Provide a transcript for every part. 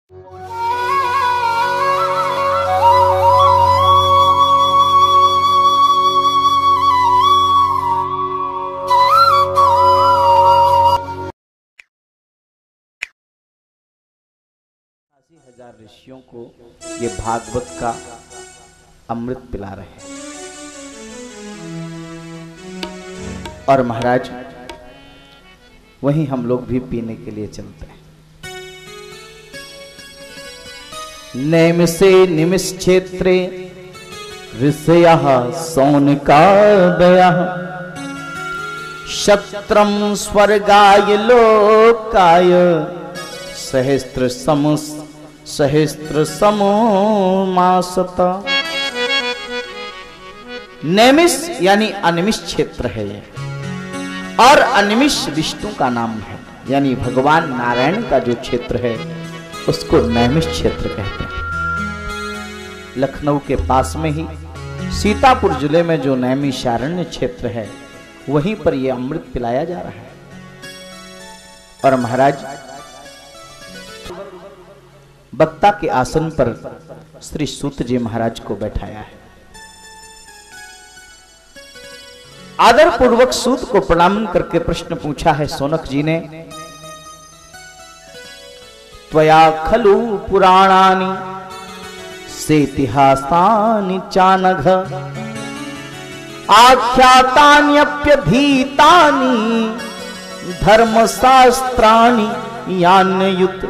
हजार ऋषियों को ये भागवत का अमृत पिला रहे हैं। और महाराज वहीं हम लोग भी पीने के लिए चलते हैं। नैमिषे निमिष क्षेत्रे ऋषयः सौनकादयः क्षत्रं स्वर्गाय लोकाय सहस्त्र समोमासत। नैमिष यानी अनिमिष क्षेत्र है ये, और अनिमिष विष्णु का नाम है, यानी भगवान नारायण का जो क्षेत्र है उसको नैमिष क्षेत्र कहते हैं। लखनऊ के पास में ही सीतापुर जिले में जो नैमिषारण्य क्षेत्र है वहीं पर यह अमृत पिलाया जा रहा है। और महाराज वक्ता के आसन पर श्री सूत जी महाराज को बैठाया है। आदर पूर्वक सूत को प्रणाम करके प्रश्न पूछा है सोनक जी ने, त्वया खलु पुराणानि सेतिहासानि चानघ आख्यातान्यप्यधीतानि धर्मशास्त्राणि यान्युत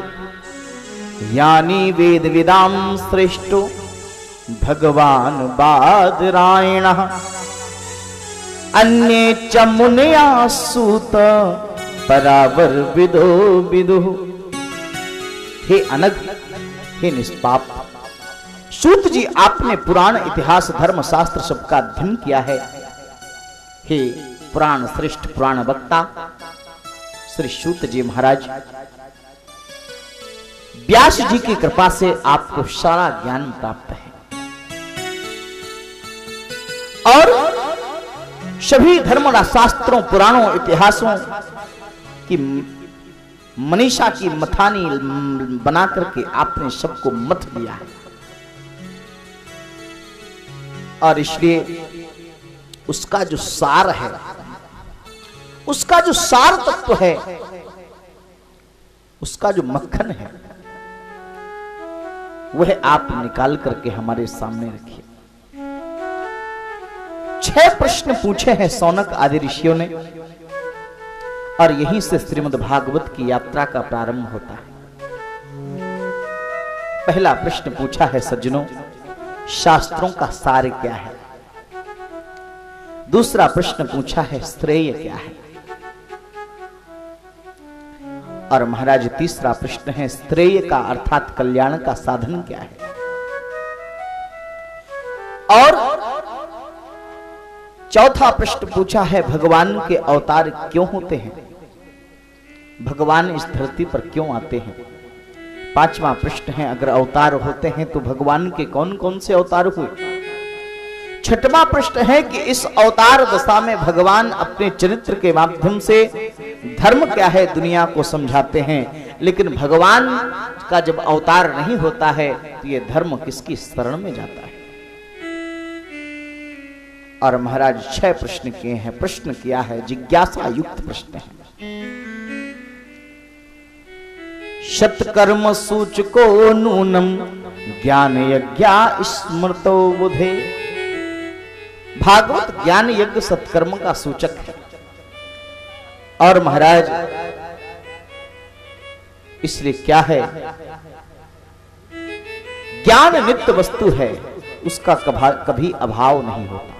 यानी वेद विदाम श्रेष्ठो भगवान बादरायणः अन्ये च मुनया सूत परावर विदो विदुः। हे अनग, हे निष्पाप सूत जी, आपने पुराण इतिहास धर्म शास्त्र सबका अध्ययन किया है। हे पुराण श्रेष्ठ पुराण वक्ता श्री सूत जी महाराज, व्यास जी की कृपा से आपको सारा ज्ञान प्राप्त है और सभी धर्म शास्त्रों पुराणों इतिहासों की मनीषा की मथानी बना करके आपने सबको मथ दिया है। और इसलिए उसका जो सार है, उसका जो सार तत्व है, उसका जो मक्खन है, वह आप निकाल करके हमारे सामने रखिए। 6 प्रश्न पूछे हैं सौनक आदि ऋषियों ने, और यहीं से श्रीमद् भागवत की यात्रा का प्रारंभ होता है। पहला प्रश्न पूछा है सज्जनों, शास्त्रों का सार क्या है। दूसरा प्रश्न पूछा है श्रेय क्या है। और महाराज तीसरा प्रश्न है श्रेय का अर्थात कल्याण का साधन क्या है। और चौथा प्रश्न पूछा है भगवान के अवतार क्यों होते हैं, भगवान इस धरती पर क्यों आते हैं। पांचवा प्रश्न है अगर अवतार होते हैं तो भगवान के कौन कौन से अवतार हुए। छठवां प्रश्न है कि इस अवतार दशा में भगवान अपने चरित्र के माध्यम से धर्म क्या है दुनिया को समझाते हैं, लेकिन भगवान का जब अवतार नहीं होता है तो ये धर्म किसकी शरण में जाता है। और महाराज 6 प्रश्न किए हैं। प्रश्न किया है जिज्ञासा युक्त प्रश्न है। शतकर्म सूचको नूनम ज्ञान यज्ञा स्मृतो बुधे। भागवत ज्ञान यज्ञ सत्कर्म का सूचक है। और महाराज इसलिए क्या है, ज्ञान नित्य वस्तु है, उसका कभी अभाव नहीं होता।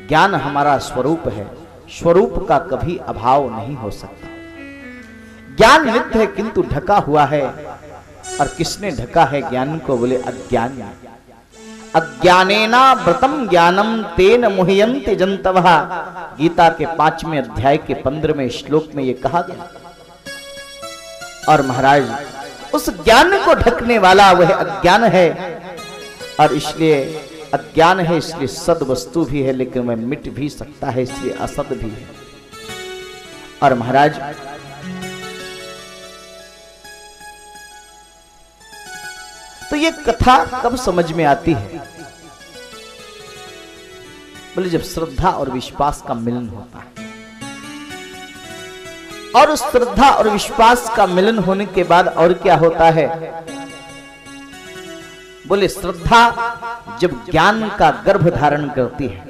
ज्ञान हमारा स्वरूप है, स्वरूप का कभी अभाव नहीं हो सकता। ज्ञान नित्य है किंतु ढका हुआ है। और किसने ढका है ज्ञान को, बोले अज्ञान। अज्ञानेना व्रतम ज्ञानम तेन मुह्यन्ते जंतवः। गीता के 5वें अध्याय के 15वें श्लोक में यह कहा गया। और महाराज उस ज्ञान को ढकने वाला वह अज्ञान है। और इसलिए अज्ञान है, इसलिए सद वस्तु भी है, लेकिन वह मिट भी सकता है, इसलिए असद भी है। और महाराज तो ये कथा कब समझ में आती है? बोले जब श्रद्धा और विश्वास का मिलन होता है। और उस श्रद्धा और विश्वास का मिलन होने के बाद और क्या होता है? बोले श्रद्धा जब ज्ञान का गर्भ धारण करती है,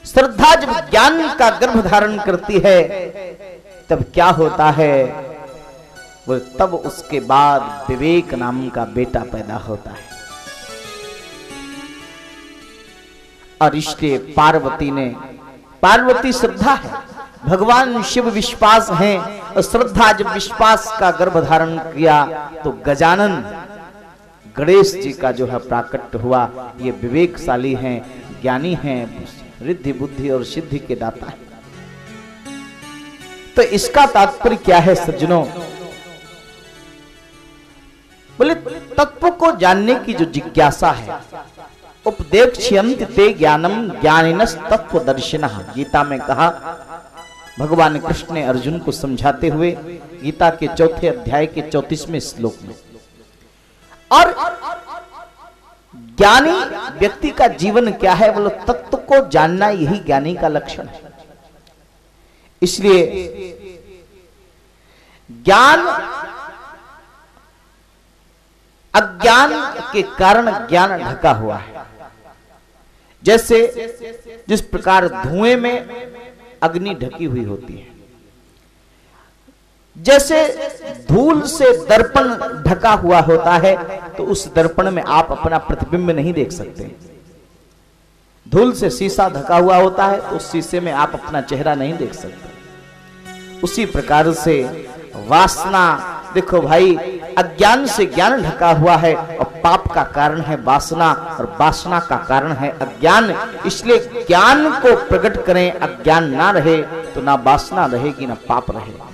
श्रद्धा जब ज्ञान का गर्भ धारण करती है, तब क्या होता है? बोले तब उसके बाद विवेक नाम का बेटा पैदा होता है। और इसलिए पार्वती श्रद्धा है, भगवान शिव विश्वास हैं, और श्रद्धा जब विश्वास का गर्भ धारण किया तो गजानन गणेश जी का जो है प्राकट्य हुआ। ये विवेकशाली हैं, ज्ञानी हैं, रिद्धि बुद्धि और सिद्धि के दाता है। तो इसका तात्पर्य क्या है सज्जनों? बोले तत्व को जानने की जो जिज्ञासा है, उपदेक्ष्यन्ति ते ज्ञानम ज्ञानिनस् तत्वदर्शिनः, गीता में कहा। भगवान कृष्ण ने अर्जुन को समझाते हुए गीता के 4थे अध्याय के 34वें श्लोक में। और ज्ञानी व्यक्ति का जीवन क्या है? बोलो तत्व को जानना, यही ज्ञानी का लक्षण है। इसलिए ज्ञान, अज्ञान के कारण ज्ञान ढका हुआ है। जैसे जिस प्रकार धुएं में अग्नि ढकी हुई होती है, जैसे धूल से दर्पण ढका हुआ होता है, तो उस दर्पण में आप अपना प्रतिबिंब नहीं देख सकते। धूल से शीशा ढका हुआ होता है, तो उस शीशे में आप अपना चेहरा नहीं देख सकते। उसी प्रकार से वासना, देखो भाई, अज्ञान से ज्ञान ढका हुआ है, और पाप का कारण है वासना, और वासना का कारण है अज्ञान। इसलिए ज्ञान को प्रकट करें, अज्ञान ना रहे तो ना वासना रहेगी ना पाप रहेगा।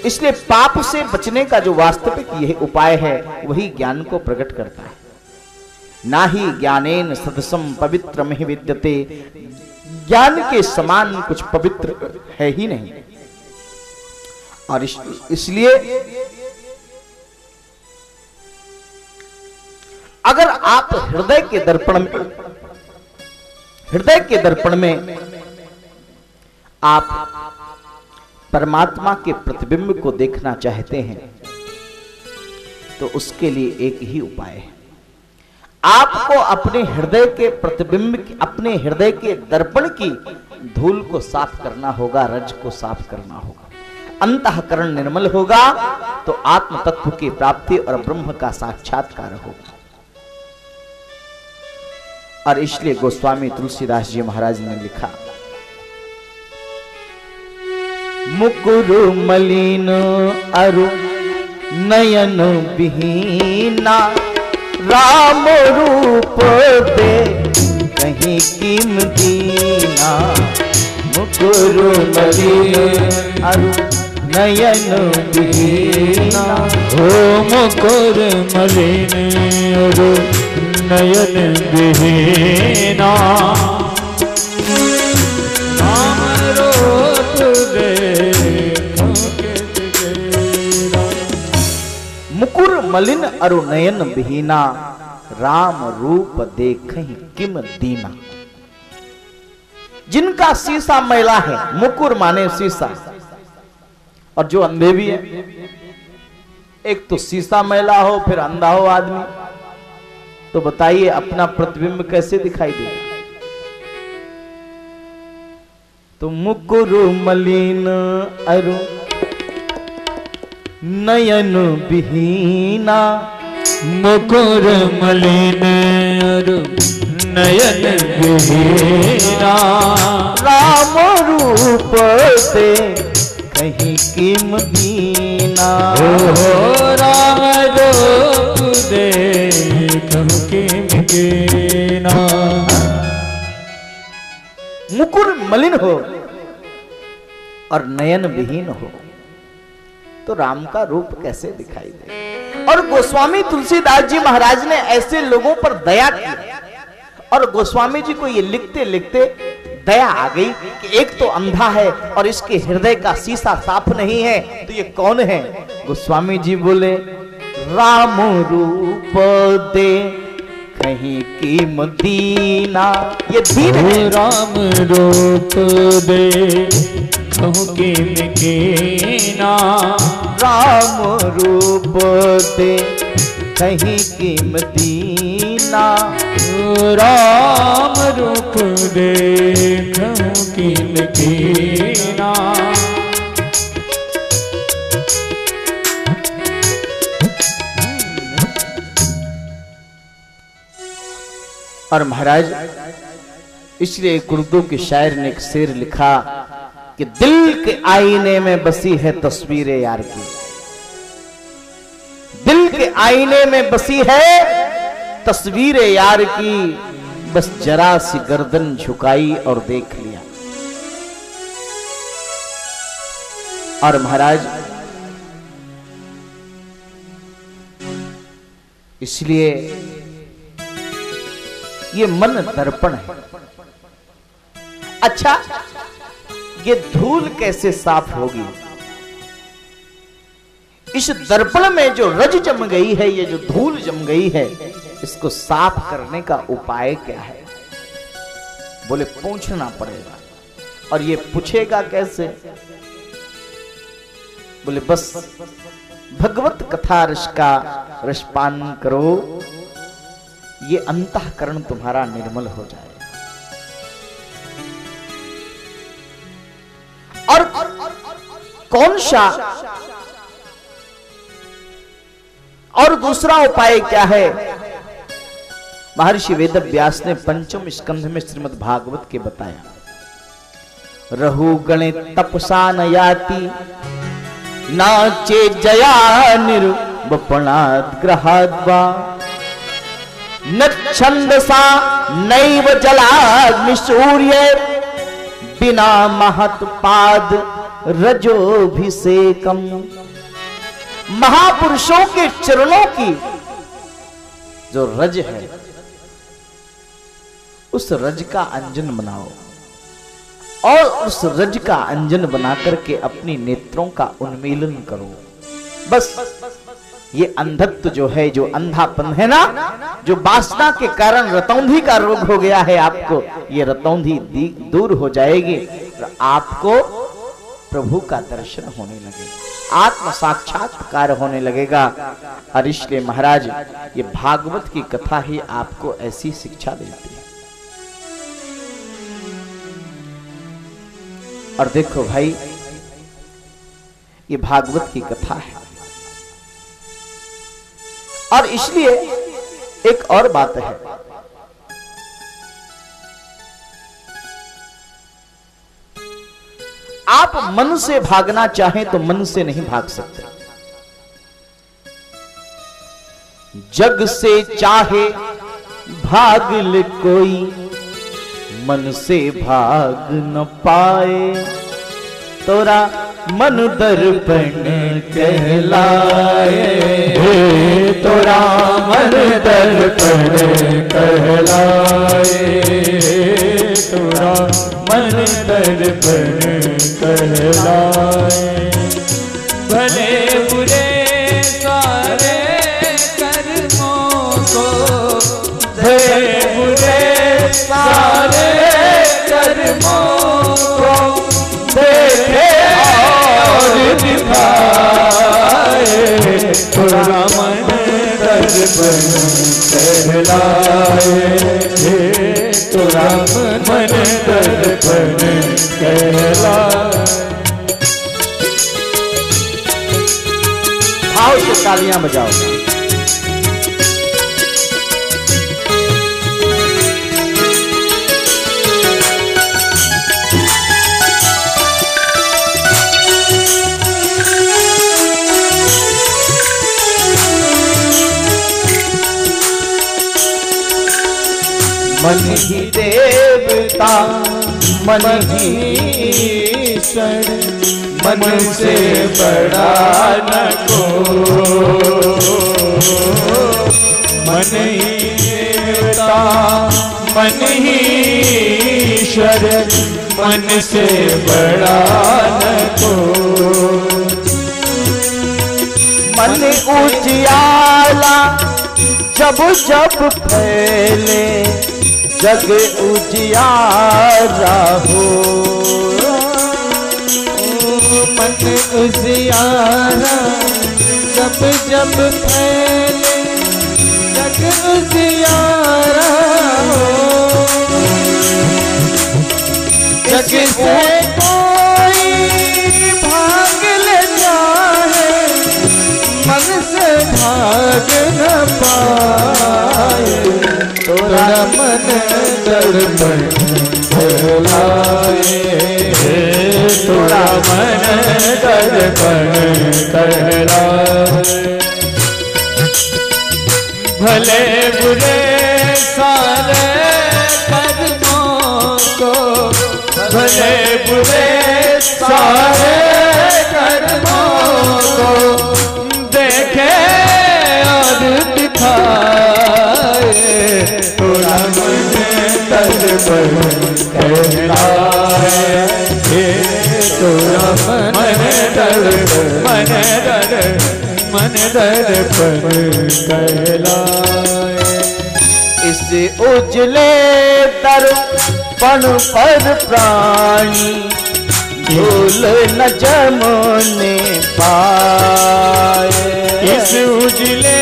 इसलिए पाप से बचने का जो वास्तविक यह उपाय है, वही ज्ञान को प्रकट करता है। ना ही ज्ञानेन सदसम पवित्रमिह विद्यते, ज्ञान के समान कुछ पवित्र है ही नहीं। और इसलिए अगर आप हृदय के दर्पण में आप परमात्मा के प्रतिबिंब को देखना चाहते हैं, तो उसके लिए एक ही उपाय है। आपको अपने हृदय के प्रतिबिंब, अपने हृदय के दर्पण की धूल को साफ करना होगा, रज को साफ करना होगा। अंतःकरण निर्मल होगा तो आत्म तत्व की प्राप्ति और ब्रह्म का साक्षात्कार होगा। और इसलिए गोस्वामी तुलसीदास जी महाराज ने लिखा, मुकुर मलिन अरु नयन विहीना, राम रूप दे कहीं कीम दीना। मुकुर मलिन अरु नयन विहीना, हो मुकुर मलिन अरु नयन विहीना, राम रूप देखो कितने। मुकुर मलिन अरु नयन विहीना, राम रूप देखहि किम दीना। जिनका शीशा मैला है, मुकुर माने शीशा, और जो अंधे भी है। एक तो शीशा मैला हो, फिर अंधा हो आदमी, तो बताइए अपना प्रतिबिंब कैसे दिखाई देगा? तो मुकुर मलिन अरु नयन विहीना, मुकुर मलिन अरु नयन विहीना, राम रूप से कहीं कीम दीना। हो राम रूप देखो कीम दीना। मुकुर मलिन हो और नयन विहीन हो तो राम का रूप कैसे दिखाई दे? और गोस्वामी तुलसीदास जी महाराज ने ऐसे लोगों पर दया की, और गोस्वामी जी को ये लिखते लिखते दया आ गई कि एक तो अंधा है और इसके हृदय का शीशा साफ नहीं है, तो ये कौन है? गोस्वामी जी बोले, राम रूप दे कहीं की मदीना। ये दीन है। राम रूप दे कहूँ की मदीना। राम रूप दे कहीं की मदीना। राम रूप दे कहूँ की मदीना। और महाराज इसलिए उर्दू के शायर ने एक शेर लिखा कि दिल के आईने में बसी है तस्वीर यार की। दिल के आईने में बसी है तस्वीर यार की, बस जरा सी गर्दन झुकाई और देख लिया। और महाराज इसलिए ये मन दर्पण है। अच्छा, ये धूल कैसे साफ होगी? इस दर्पण में जो रज जम गई है, ये जो धूल जम गई है, इसको साफ करने का उपाय क्या है? बोले पूछना पड़ेगा। और ये पूछेगा कैसे? बोले बस भगवत कथा रस का रसपान करो, ये अंतःकरण तुम्हारा निर्मल हो जाएगा। और कौन सा और दूसरा उपाय क्या है? महर्षि वेदव्यास ने पंचम स्कंध में श्रीमद् भागवत के बताया। रहु गणे तपसा न याति, नाचे जया निर्वपणात् ग्रहाद्वा, न छंदसा नैव जलाग्नि सूर्य, बिना महत पाद रजोभिषेकम। महापुरुषों के चरणों की जो रज है, उस रज का अंजन बनाओ और उस रज का अंजन बना करके अपनी नेत्रों का उन्मीलन करो। बस ये अंधत्व जो है, जो अंधापन है ना, जो वासना के कारण रतौंधी का रोग हो गया है आपको, ये रतौंधी दूर हो जाएगी और आपको प्रभु का दर्शन होने लगेगा, आत्म साक्षात्कार होने लगेगा। और इसलिए महाराज ये भागवत की कथा ही आपको ऐसी शिक्षा देती है। और देखो भाई, ये भागवत की कथा है। और इसलिए एक और बात है, आप मन से भागना चाहें तो मन से नहीं भाग सकते। जग से चाहे भाग ले कोई, मन से भाग न पाए। तोरा मन दर्पण कहलाए, तोरा मन दर्पण कहलाए। तोरा मन दर्पण कहलाए। भले बुरे सारे कर्मों को, भले बुरे सारे कर्मों को देखे और दिखाए। तोरा मन दर्पण कहलाए। तोरा मन दर्पण कहलाए। भाव से तालियां बजाओ। मन ही देवता मन ही ईश्वर, मन से बड़ा न को। मन ही देवता मन ही ईश्वर मन से बड़ा न कोई। मन उजियाला जब जब फैले जग उजियारा हो। मन उजियारा जब जब फैले जग उजियारा हो। जग से कोई भाग ले जाए मन से भाग न पाए। तोरा मन दर्पण कहलाए। तोरा मन दर्पण कहलाए। भले बुरे सारे कर्मों को, भले बुरे सारे कर्मों को देखे और दिखाए। तोरा मन दर्पण कहलाए। तोरा मन दर्पण मन दर्पण कहलाए। इस उजले दर्पण पर प्राणी भूल न जमने पाए। इस उजले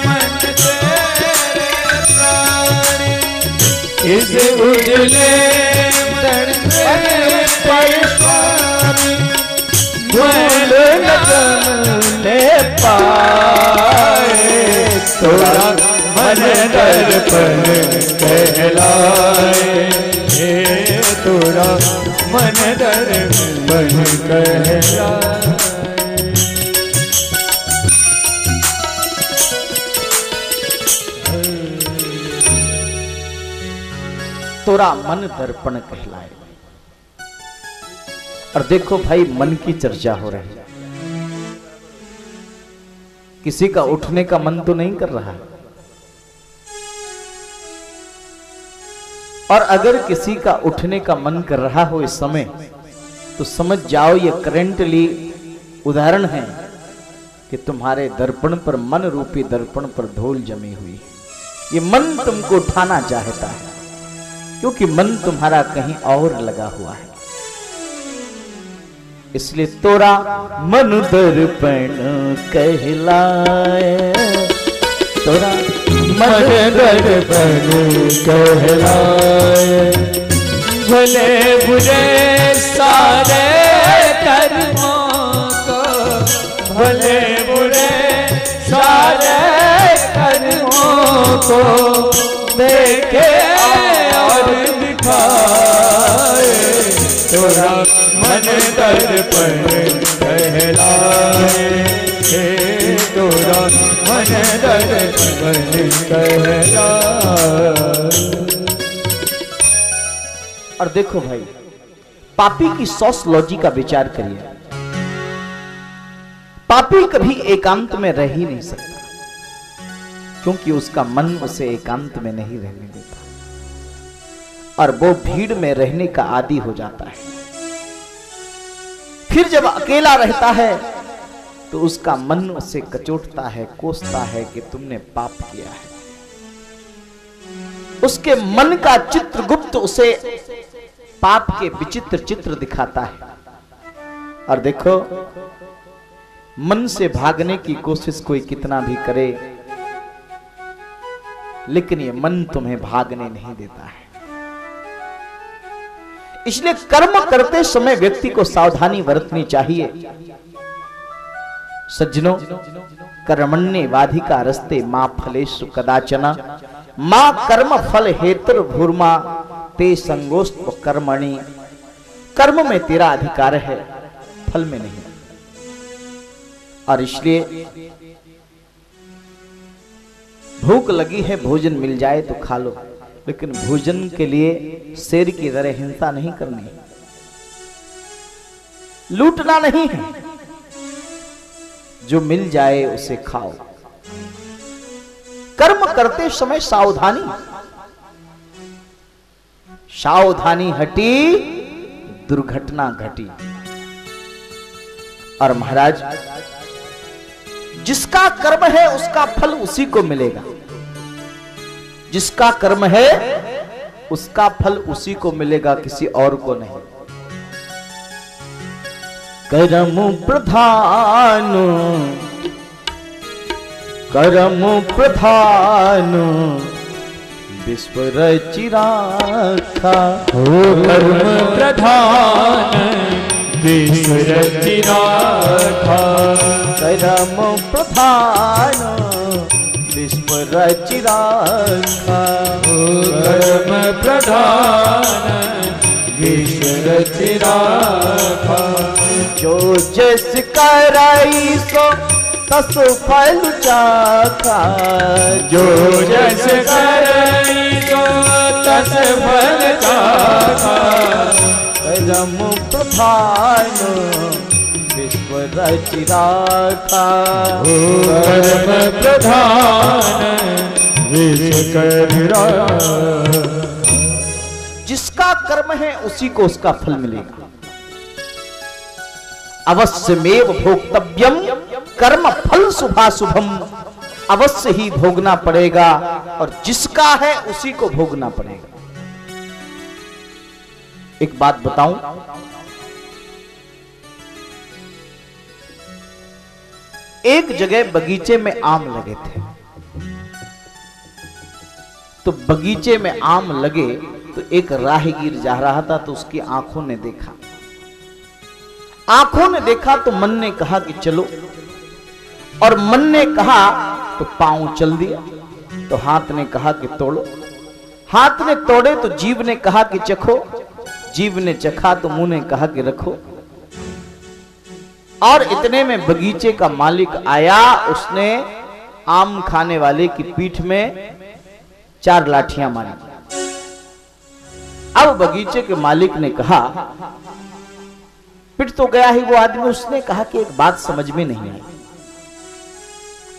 मन से प्राणी, इस उजले मन पर प्राणी भूल न जमने पाए। तोरा मन दर्पण कहलाए। तोरा मन दर्पण कहलाए। तोरा मन दर्पण कहलाए। और देखो भाई, मन की चर्चा हो रही है। किसी का उठने का मन तो नहीं कर रहा है। और अगर किसी का उठने का मन कर रहा हो इस समय, तो समझ जाओ ये करेंटली उदाहरण है कि तुम्हारे दर्पण पर, मन रूपी दर्पण पर धूल जमी हुई। ये मन तुमको उठाना चाहता है, क्योंकि मन तुम्हारा कहीं और लगा हुआ है। इसलिए तोरा मन दर्पण कहलाए। तोरा मन दर्पण कहलाए। भले बुरे सारे कर्मों को, भले बुरे सारे कर्मों को देखे और दिखाए। तोरा मन दर्पण कहलाए। तोरा मन दर्पण कहलाए। और देखो भाई, पापी की सोशलॉजी का विचार करिए। पापी कभी एकांत में रह ही नहीं सकता, क्योंकि उसका मन उसे एकांत में नहीं रहने देता, और वो भीड़ में रहने का आदी हो जाता है। फिर जब अकेला रहता है तो उसका मन उसे कचोटता है, कोसता है कि तुमने पाप किया है। उसके मन का चित्रगुप्त उसे पाप के विचित्र चित्र दिखाता है। और देखो, मन से भागने की कोशिश कोई कितना भी करे, लेकिन ये मन तुम्हें भागने नहीं देता है। इसलिए कर्म करते समय व्यक्ति को सावधानी बरतनी चाहिए। सज्जनों, कर्मण्ये वाधिका रस्ते मां फलेषु कदाचन मां कर्म फल हेतुर भूर्मा ते संगोस्त्व कर्मणि। कर्म में तेरा अधिकार है, फल में नहीं। और इसलिए भूख लगी है, भोजन मिल जाए तो खा लो, लेकिन भोजन के लिए शेर की तरह हिंसा नहीं करनी, लूटना नहीं है। जो मिल जाए उसे खाओ। कर्म करते समय सावधानी। सावधानी हटी, दुर्घटना घटी। और महाराज, जिसका कर्म है उसका फल उसी को मिलेगा। जिसका कर्म है उसका फल उसी को मिलेगा, किसी और को नहीं। कर्म प्रधान, कर्म प्रधान विश्व रचिरा था। कर्म प्रधान विश्व रचिरा था। कर्म प्रधान विश्व रचिरा था। कर्म प्रधान विश्व रचिरा था। जो जस कराई सो तस फल चाखा। जो जस कराई सो तस फल चाखा। कर्म प्रधान विश्व रचिरा था। कर्म प्रधान विश्व रचिरा। जिसका कर्म है उसी को उसका फल मिलेगा। अवश्यमेव भोक्तव्यम कर्म फल शुभाशुभम। अवश्य ही भोगना पड़ेगा, और जिसका है उसी को भोगना पड़ेगा। एक बात बताऊं, एक जगह बगीचे में आम लगे थे। तो बगीचे में आम लगे तो एक राहगीर जा रहा था, तो उसकी आंखों ने देखा। आंखों ने देखा तो मन ने कहा कि चलो, और मन ने कहा तो पांव चल दिया। तो हाथ ने कहा कि तोड़ो, हाथ ने तोड़े तो जीभ ने कहा कि चखो, जीभ ने चखा तो मुंह ने कहा कि रखो। और इतने में बगीचे का मालिक आया, उसने आम खाने वाले की पीठ में 4 लाठियां मारी। अब बगीचे के मालिक ने कहा, पिट तो गया ही वो आदमी। उसने कहा कि एक बात समझ में नहीं आई।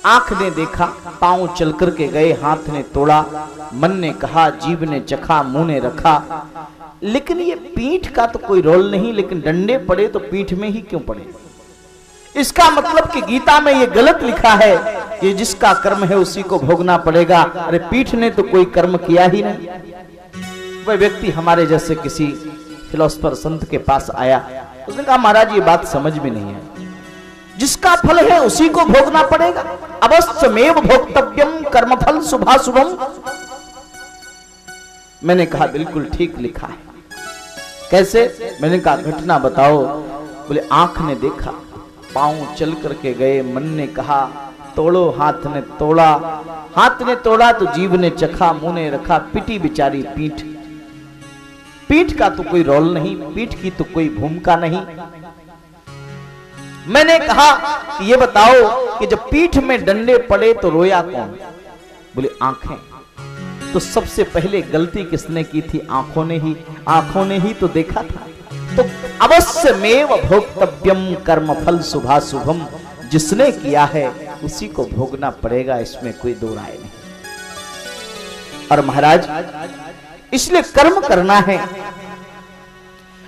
आंख ने देखा, पांव चल करके गए, हाथ ने तोड़ा, मन ने कहा, जीभ ने चखा, मुंह ने रखा, लेकिन ये पीठ का तो कोई रोल नहीं, लेकिन डंडे पड़े तो पीठ में ही क्यों पड़े? इसका मतलब कि गीता में ये गलत लिखा है कि जिसका कर्म है उसी को भोगना पड़ेगा। अरे पीठ ने तो कोई कर्म किया ही नहीं। वह व्यक्ति हमारे जैसे किसी फिलोसफर संत के पास आया, उसने कहा महाराज ये बात समझ में नहीं है, जिसका फल है उसी को भोगना पड़ेगा। अवश्यमेव भोक्तव्यम कर्मफल शुभाशुभम। मैंने कहा बिल्कुल ठीक लिखा है। कैसे? मैंने कहा घटना बताओ। बोले आंख ने देखा, पांव चल करके गए, मन ने कहा तोड़ो, हाथ ने तोड़ा, हाथ ने तोड़ा तो जीभ ने चखा, मुंह ने रखा, पिटी बिचारी पीठ। पीठ का तो कोई रोल नहीं, पीठ की तो कोई भूमिका नहीं। मैंने कहा कि ये बताओ कि जब पीठ में डंडे पड़े तो रोया कौन? बोले आंखें। तो सबसे पहले गलती किसने की थी? आंखों ने ही। आंखों ने ही तो देखा था। तो अवश्यमेव भोक्तव्यम कर्मफल शुभाशुभम। जिसने किया है उसी को भोगना पड़ेगा, इसमें कोई दो राय नहीं। और महाराज इसलिए कर्म करना है।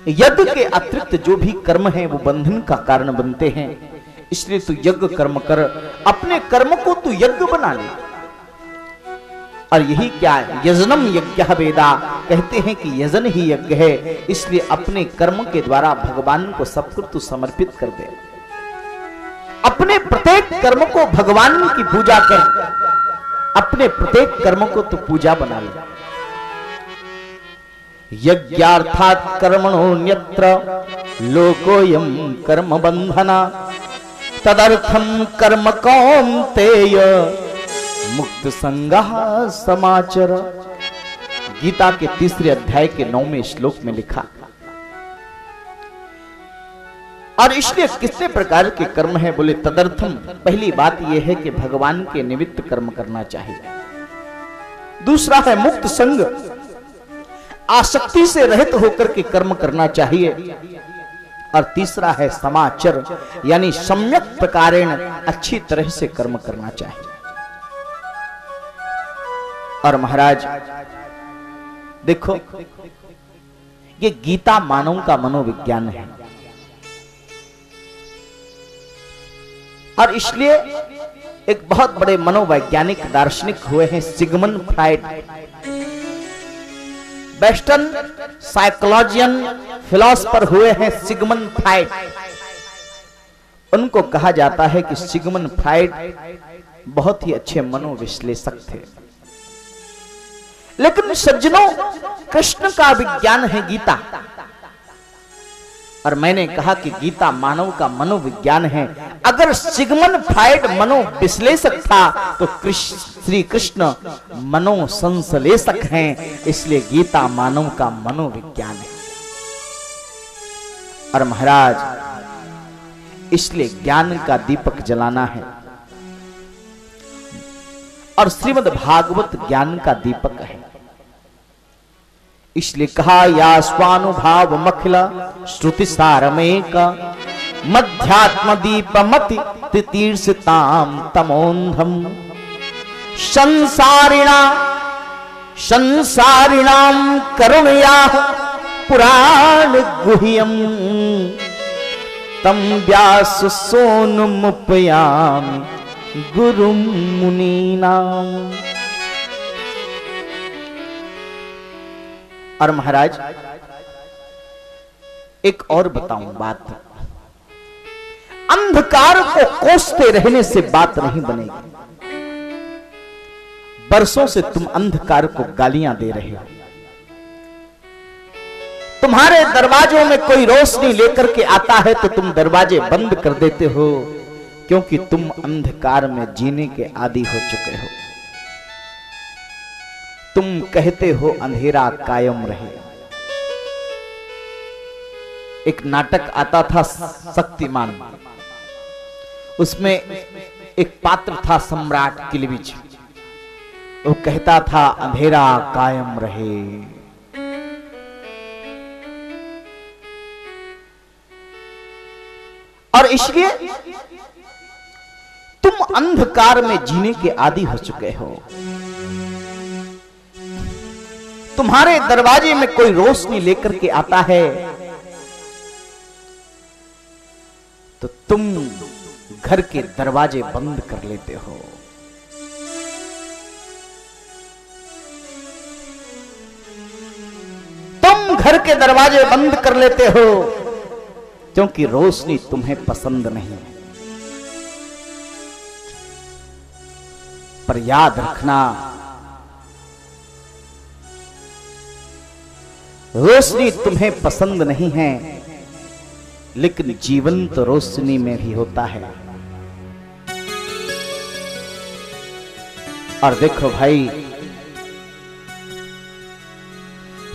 यज्ञ के अतिरिक्त जो भी कर्म है वो बंधन का कारण बनते हैं। इसलिए तू यज्ञ कर्म कर, अपने कर्म को तू यज्ञ बना ले। और यही क्या है? यजनम यज्ञ वेदा। कहते हैं कि यजन ही यज्ञ है। इसलिए अपने कर्म के द्वारा भगवान को सब कुछ तू समर्पित कर दे। अपने प्रत्येक कर्म को भगवान की पूजा कर। अपने प्रत्येक कर्म को तू पूजा बना ले। यज्ञार्थात् कर्मणोऽन्यत्र लोकोऽयं कर्म बंधना तदर्थं कर्म कौन्तेय मुक्त संगः समाचर। गीता के 3 अध्याय के 9वें श्लोक में लिखा। और इसलिए कितने प्रकार के कर्म है? बोले तदर्थम। पहली बात यह है कि भगवान के निमित्त कर्म करना चाहिए। दूसरा है मुक्त संग, आसक्ति से रहित होकर के कर्म करना चाहिए। और तीसरा है समाचर, यानी सम्यक प्रकारेण अच्छी तरह से कर्म करना चाहिए। और महाराज देखो, ये गीता मानव का मनोविज्ञान है। और इसलिए एक बहुत बड़े मनोवैज्ञानिक दार्शनिक हुए हैं सिगमंड फ्राइड, वेस्टर्न साइकोलॉजियन फिलोसफर हुए हैं सिगमंड फ्राइड। उनको कहा जाता है कि सिगमंड फ्राइड बहुत ही अच्छे मनोविश्लेषक थे। लेकिन सज्जनों, कृष्ण का विज्ञान है गीता, और मैंने कहा कि गीता मानव का मनोविज्ञान है। अगर सिगमंड फ्राइड मनोविश्लेषक था तो श्री कृष्ण मनोसंश्लेषक हैं, इसलिए गीता मानव का मनोविज्ञान है। और महाराज, इसलिए ज्ञान का दीपक जलाना है, और श्रीमद् भागवत ज्ञान का दीपक है। इसलिए कहा या स्वानुभाव मखिला श्रुति सारमेक मध्यात्म दीपमति तितीर्षताम तमोन्धम संसारिणाम करुणया पुराण गुह्यम तम व्यास सोनुमुपयामि गुरुम मुनीनाम। और महाराज, एक और बताऊं बात, अंधकार को कोसते रहने से बात नहीं बनेगी। बरसों से तुम अंधकार को गालियां दे रहे हो। तुम्हारे दरवाजों में कोई रोशनी लेकर के आता है तो तुम दरवाजे बंद कर देते हो, क्योंकि तुम अंधकार में जीने के आदी हो चुके हो। तुम कहते हो अंधेरा कायम रहे। एक नाटक आता था शक्तिमान, उसमें एक पात्र था सम्राट किलबिज। वो कहता था अंधेरा कायम रहे। और इसलिए तुम अंधकार में जीने के आदी हो चुके हो। तुम्हारे दरवाजे में कोई रोशनी लेकर के आता है तो तुम घर के दरवाजे बंद कर लेते हो। तुम घर के दरवाजे बंद कर लेते हो क्योंकि रोशनी तुम्हें पसंद नहीं है। पर याद रखना, रोशनी तुम्हें पसंद नहीं है, लेकिन जीवन तो रोशनी में भी होता है। और देखो भाई,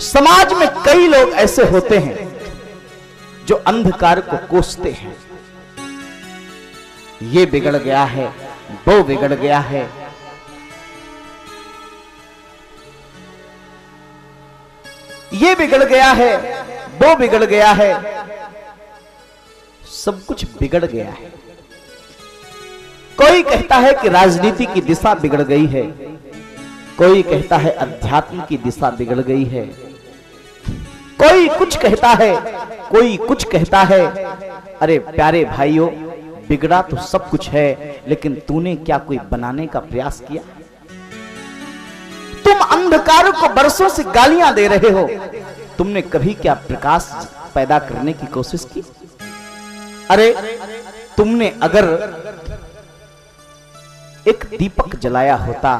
समाज में कई लोग ऐसे होते हैं जो अंधकार को कोसते हैं। ये बिगड़ गया है, वो बिगड़ गया है। ये बिगड़ गया है, वो बिगड़ गया है, सब कुछ बिगड़ गया है। कोई कहता है कि राजनीति की दिशा बिगड़ गई है, कोई कहता है अध्यात्म की दिशा बिगड़ गई है, कोई कुछ कहता है, कोई कुछ कहता है। अरे प्यारे भाइयों, बिगड़ा तो सब कुछ है, लेकिन तूने क्या कोई बनाने का प्रयास किया? तुम अंधकार को बरसों से गालियां दे रहे हो, तुमने कभी क्या प्रकाश पैदा करने की कोशिश की? अरे तुमने अगर एक दीपक जलाया होता,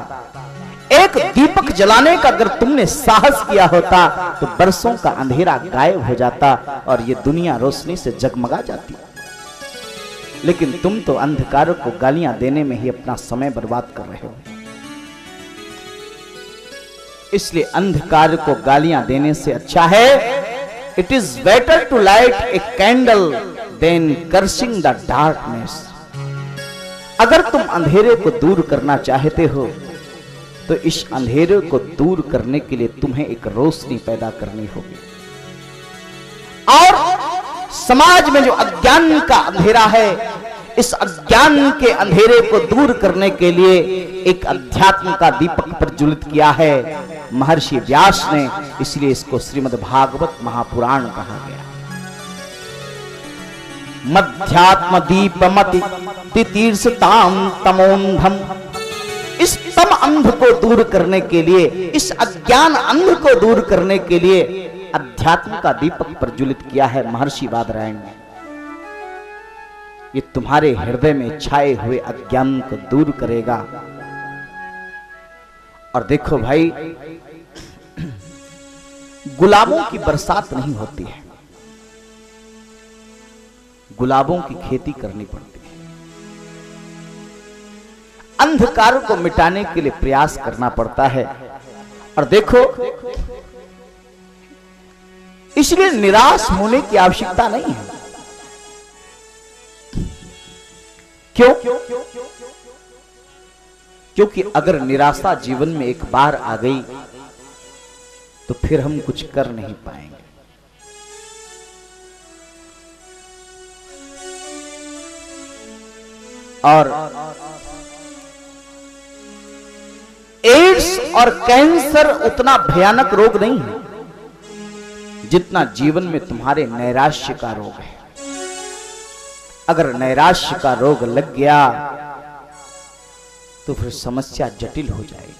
एक दीपक जलाने का अगर तुमने साहस किया होता तो बरसों का अंधेरा गायब हो जाता और ये दुनिया रोशनी से जगमगा जाती। लेकिन तुम तो अंधकार को गालियां देने में ही अपना समय बर्बाद कर रहे हो। इसलिए अंधकार को गालियां देने से अच्छा है, it is better to light a candle than cursing the darkness. अगर तुम अंधेरे को दूर करना चाहते हो तो इस अंधेरे को दूर करने के लिए तुम्हें एक रोशनी पैदा करनी होगी। और समाज में जो अज्ञान का अंधेरा है, इस अज्ञान के अंधेरे को दूर करने के लिए एक अध्यात्म का दीपक प्रज्वलित किया है, महर्षि व्यास ने, इसलिए इसको श्रीमद् भागवत महापुराण कहा गया। मध्यात्म दीपमति तितीर्षताम तमोंधम, इस तम अंध को दूर करने के लिए, इस अज्ञान अंध को दूर करने के लिए अध्यात्म का दीपक प्रज्वलित किया है महर्षि बादरायण ने। ये तुम्हारे हृदय में छाए हुए अज्ञान को दूर करेगा। और देखो भाई, गुलाबों की बरसात नहीं होती है, गुलाबों की खेती करनी पड़ती है। अंधकार को मिटाने के लिए प्रयास करना पड़ता है। और देखो, इसलिए निराश होने की आवश्यकता नहीं है। क्यों? क्योंकि अगर निराशा जीवन में एक बार आ गई तो फिर हम कुछ कर नहीं पाएंगे। और एड्स और कैंसर उतना भयानक रोग नहीं है जितना जीवन में तुम्हारे नैराश्य का रोग है। अगर नैराश्य का रोग लग गया तो फिर समस्या जटिल हो जाएगी।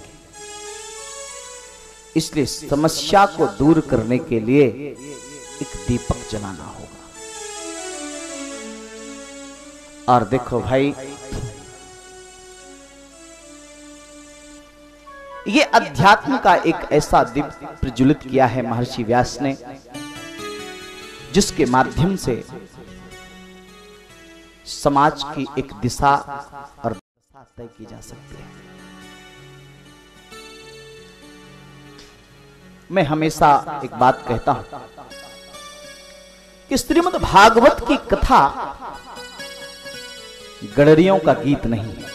इसलिए समस्या को दूर करने के लिए एक दीपक जलाना होगा। और देखो भाई, ये अध्यात्म का एक ऐसा दीप प्रज्वलित किया है महर्षि व्यास ने, जिसके माध्यम से समाज की एक दिशा और दशा तय की जा सकती है। मैं हमेशा एक बात कहता हूं कि श्रीमद् भागवत की कथा गडरियों का गीत नहीं है,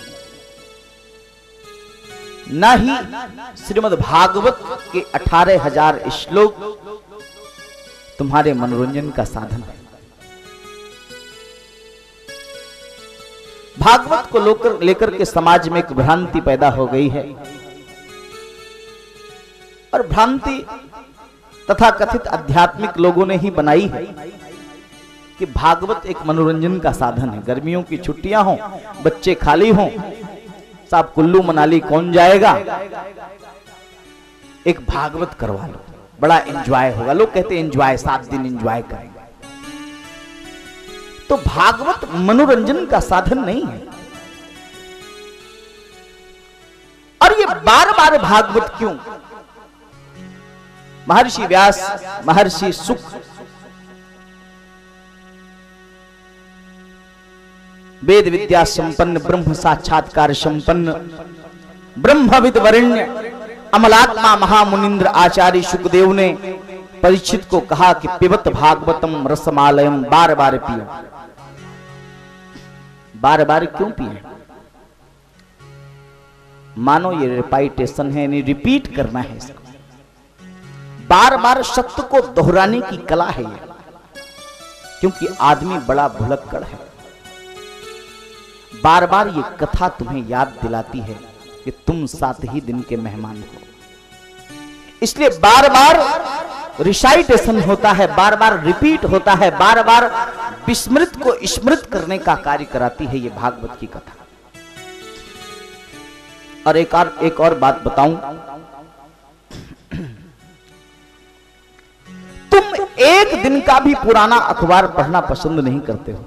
ना ही श्रीमद् भागवत के 18,000 श्लोक तुम्हारे मनोरंजन का साधन है। भागवत को लेकर के समाज में एक भ्रांति पैदा हो गई है, और भ्रांति तथा कथित आध्यात्मिक लोगों ने ही बनाई है कि भागवत एक मनोरंजन का साधन है। गर्मियों की छुट्टियां हों, बच्चे खाली हों, साहब कुल्लू मनाली कौन जाएगा, एक भागवत करवा लो, बड़ा एंजॉय होगा। लोग कहते हैं एंजॉय, 7 दिन एंजॉय करेंगे। तो भागवत मनोरंजन का साधन नहीं है। और ये बार बार भागवत क्यों? महर्षि व्यास, महर्षि शुक, वेद विद्या संपन्न, ब्रह्म साक्षात्कार संपन्न, ब्रह्मविद वरेण्य, अमलात्मा महामुनिंद्र आचार्य शुकदेव ने परीक्षित को कहा कि पिबत भागवतम रसमालयम, बार बार पियो। बार बार क्यों पिए? मानो ये रिपाइटेशन है, यानी रिपीट करना है इसको। बार बार सत्य को दोहराने की कला है ये, क्योंकि आदमी बड़ा भुलक्कड़ है। बार बार ये कथा तुम्हें याद दिलाती है कि तुम 7 ही दिन के मेहमान हो। इसलिए बार बार रिसाइटेशन होता है, बार बार रिपीट होता है, बार बार विस्मृत को स्मृत करने का कार्य कराती है ये भागवत की कथा। और एक और बात बताऊं, तुम एक दिन का भी पुराना अखबार पढ़ना पसंद नहीं करते हो।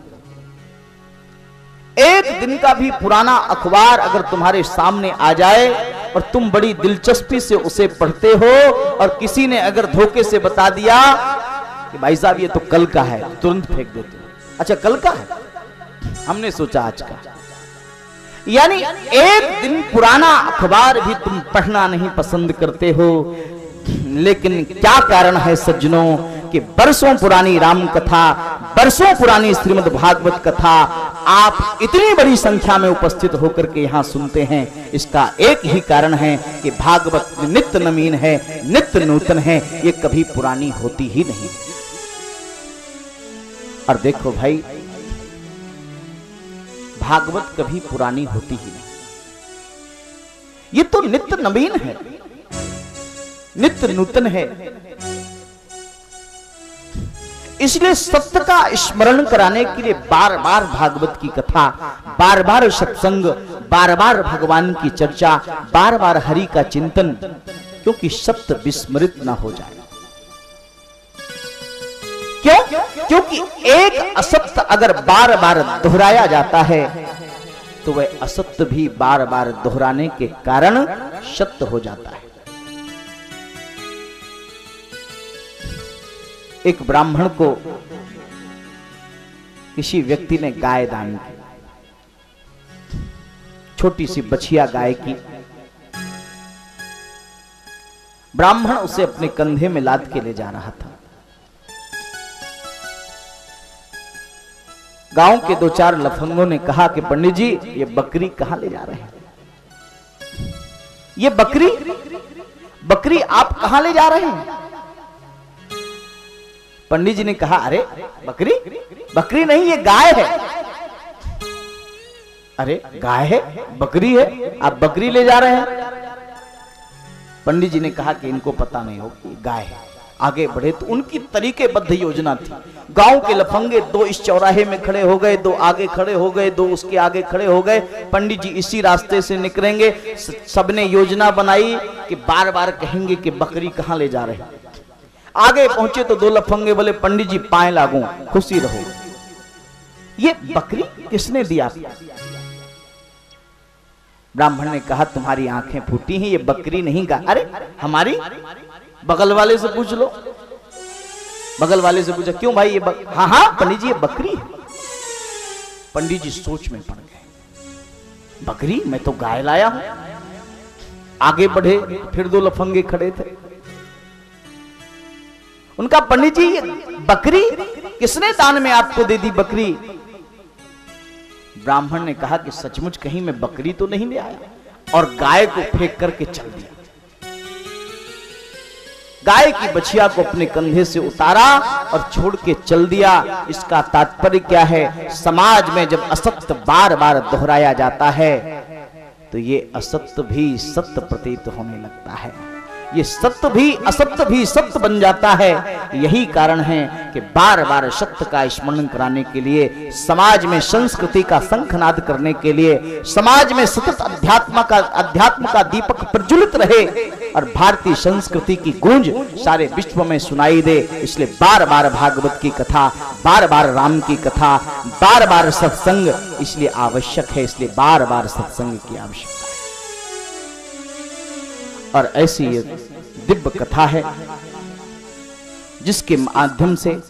एक दिन का भी पुराना अखबार अगर तुम्हारे सामने आ जाए और तुम बड़ी दिलचस्पी से उसे पढ़ते हो, और किसी ने अगर धोखे से बता दिया कि भाई साहब ये तो कल का है, तुरंत फेंक देते हो। अच्छा कल का है, हमने सोचा आज का। यानी एक दिन पुराना अखबार भी तुम पढ़ना नहीं पसंद करते हो। लेकिन क्या कारण है सज्जनों कि वर्षों पुरानी राम कथा, वर्षों पुरानी श्रीमद् भागवत कथा आप इतनी बड़ी संख्या में उपस्थित होकर के यहां सुनते हैं। इसका एक ही कारण है कि भागवत नित्य नवीन है, नित्य नूतन है, ये कभी पुरानी होती ही नहीं। और देखो भाई, भागवत कभी पुरानी होती ही नहीं, ये तो नित्य नवीन है। नित्य नूतन है। इसलिए सत्य का स्मरण कराने के लिए बार बार भागवत की कथा, बार बार सत्संग, बार बार भगवान की चर्चा, बार बार हरि का चिंतन, क्योंकि सत्य विस्मृत ना हो जाए। क्यों? क्योंकि एक असत्य अगर बार बार दोहराया जाता है तो वह असत्य भी बार बार दोहराने के कारण सत्य हो जाता है। एक ब्राह्मण को किसी व्यक्ति ने गाय दान की, छोटी सी बछिया गाय की। ब्राह्मण उसे अपने कंधे में लाद के ले जा रहा था। गांव के 2-4 लफंगों ने कहा कि पंडित जी, ये बकरी कहां ले जा रहे हैं? ये बकरी आप कहां ले जा रहे हैं? पंडित जी ने कहा, अरे बकरी नहीं, ये गाय है। अरे गाय है, बकरी है, आप बकरी ले जा रहे हैं? पंडित जी ने कहा कि इनको पता नहीं हो कि गाय है। आगे बढ़े तो उनकी तरीकेबद्ध योजना थी। गांव के लफंगे 2 इस चौराहे में खड़े हो गए, 2 आगे खड़े हो गए, 2 उसके आगे खड़े हो गए। पंडित जी इसी रास्ते से निकलेंगे। सबने योजना बनाई कि बार बार कहेंगे कि बकरी कहां ले जा रहे हैं। आगे पहुंचे तो 2 लफंगे बोले, पंडित जी पाए लागू, खुशी रहो। ये बकरी किसने दिया? ब्राह्मण ने कहा, तुम्हारी आंखें फूटी हैं, ये बकरी नहीं गाय। अरे हमारी? बगल वाले से पूछ लो। बगल वाले से पूछा, क्यों भाई ये हाँ पंडित जी ये बकरी है। पंडित जी सोच में पड़ गए, बकरी? मैं तो गाय लाया हूं। आगे बढ़े, फिर 2 लफंगे खड़े थे। उनका, पंडित जी ये बकरी किसने दान में आपको दे दी बकरी? ब्राह्मण ने कहा कि सचमुच कहीं मैं बकरी तो नहीं ले आया, और गाय को फेंक करके चल दिया। गाय की बछिया को अपने कंधे से उतारा और छोड़ के चल दिया। इसका तात्पर्य क्या है? समाज में जब असत्य बार बार दोहराया जाता है तो ये असत्य भी सत्य प्रतीत होने लगता है, ये सत्य भी असत्य भी सत्य बन जाता है। यही कारण है कि बार बार सत्य का स्मरण कराने के लिए, समाज में संस्कृति का शंखनाद करने के लिए, समाज में सतत अध्यात्म का दीपक प्रज्वलित रहे और भारतीय संस्कृति की गूंज सारे विश्व में सुनाई दे, इसलिए बार बार भागवत की कथा, बार बार राम की कथा, बार बार सत्संग इसलिए आवश्यक है। इसलिए बार बार सत्संग की आवश्यकता है। और ऐसी दिव्य कथा है जिसके माध्यम से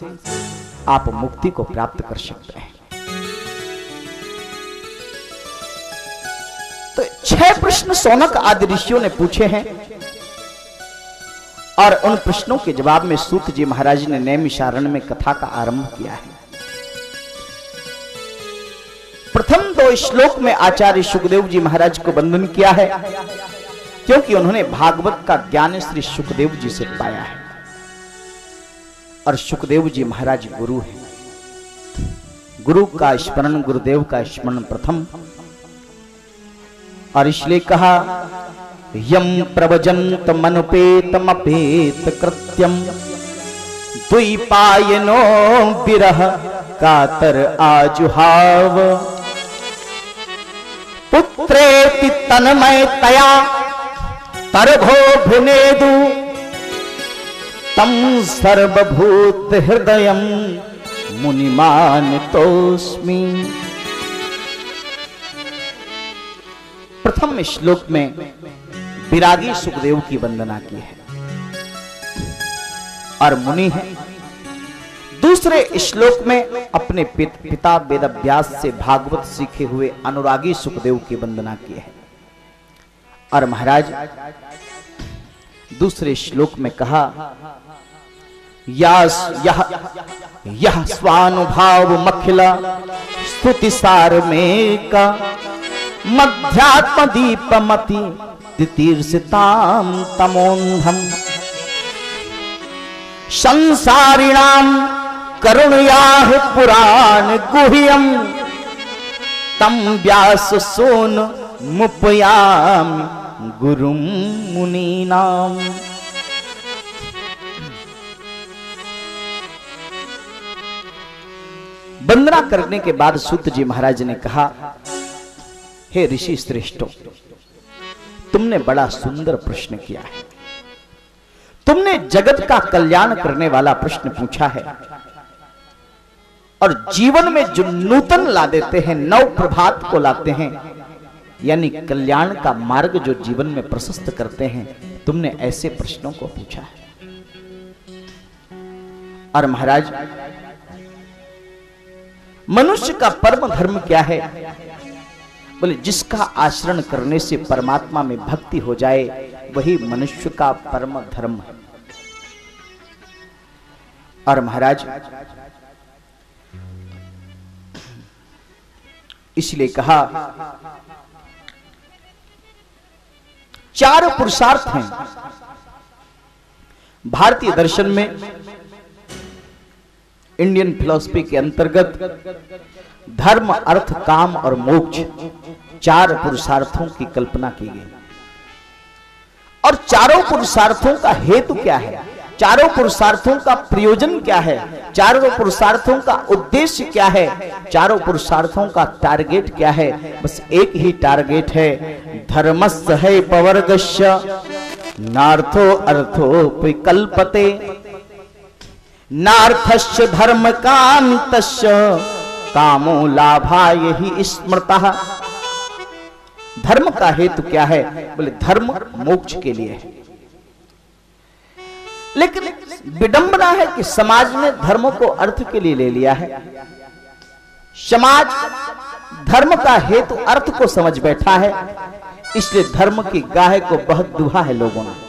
आप मुक्ति को प्राप्त कर सकते हैं। तो 6 प्रश्न शौनक आदि ऋषियों ने पूछे हैं और उन प्रश्नों के जवाब में सूत जी महाराज ने नैमिषारण्य में कथा का आरंभ किया है। प्रथम 2 श्लोक में आचार्य सुखदेव जी महाराज को वंदन किया है, क्योंकि उन्होंने भागवत का ज्ञान श्री सुखदेव जी से पाया है और सुखदेव जी महाराज गुरु हैं। गुरु का स्मरण, गुरुदेव का स्मरण प्रथम। और इसलिए कहा, यम प्रवजंत मनुपेतमपेत कृत्यम द्विपायनो विरह कातर आजुहाव पुत्रेति तन्मयतया तरभो भुनेदु तम सर्वभूत हृदयम मुनिमानितोस्मि। प्रथम श्लोक में विरागी सुखदेव की वंदना की है और मुनि है। दूसरे श्लोक में अपने पिता वेदव्यास से भागवत सीखे हुए अनुरागी सुखदेव की वंदना की है। और महाराज दूसरे श्लोक में कहा, यह स्वानुभाव मखिला स्तुति सार में का मध्यात्म दीपमति तितीर्षिताम तमोन्धम संसारिणाम करुणयाः पुराण गुह्यम तम व्यास सोन मुपयाम गुरुम मुनीनाम। वंदना करने के बाद सूत जी महाराज ने कहा, हे ऋषि श्रेष्ठों, तुमने बड़ा सुंदर प्रश्न किया है। तुमने जगत का कल्याण करने वाला प्रश्न पूछा है और जीवन में जो नूतन ला देते हैं, नव प्रभात को लाते हैं, यानी कल्याण का मार्ग जो जीवन में प्रशस्त करते हैं, तुमने ऐसे प्रश्नों को पूछा है। और महाराज, मनुष्य का परम धर्म क्या है? बोले, जिसका आचरण करने से परमात्मा में भक्ति हो जाए, वही मनुष्य का परम धर्म है। और महाराज, इसलिए कहा, चार पुरुषार्थ हैं भारतीय दर्शन में। इंडियन फिलॉसफी के अंतर्गत धर्म, अर्थ, काम और मोक्ष, चार पुरुषार्थों की कल्पना की गई। और चारों पुरुषार्थों का हेतु क्या है? चारों पुरुषार्थों का प्रयोजन क्या है? चारों पुरुषार्थों का उद्देश्य क्या है? चारों पुरुषार्थों का टारगेट क्या है? बस एक ही टारगेट है, धर्मस्य है पवर्गस्य नार्थो अर्थो विकल्पते नार्थस्य धर्म कांतस्य कामो लाभाय ही स्मृतः। धर्म का हेतु क्या है? बोले, धर्म मोक्ष के लिए है। लेकिन विडंबना है कि समाज ने धर्म को अर्थ के लिए ले लिया है। समाज धर्म का हेतु अर्थ को समझ बैठा है, इसलिए धर्म की गाय को बहुत दुहा है लोगों ने।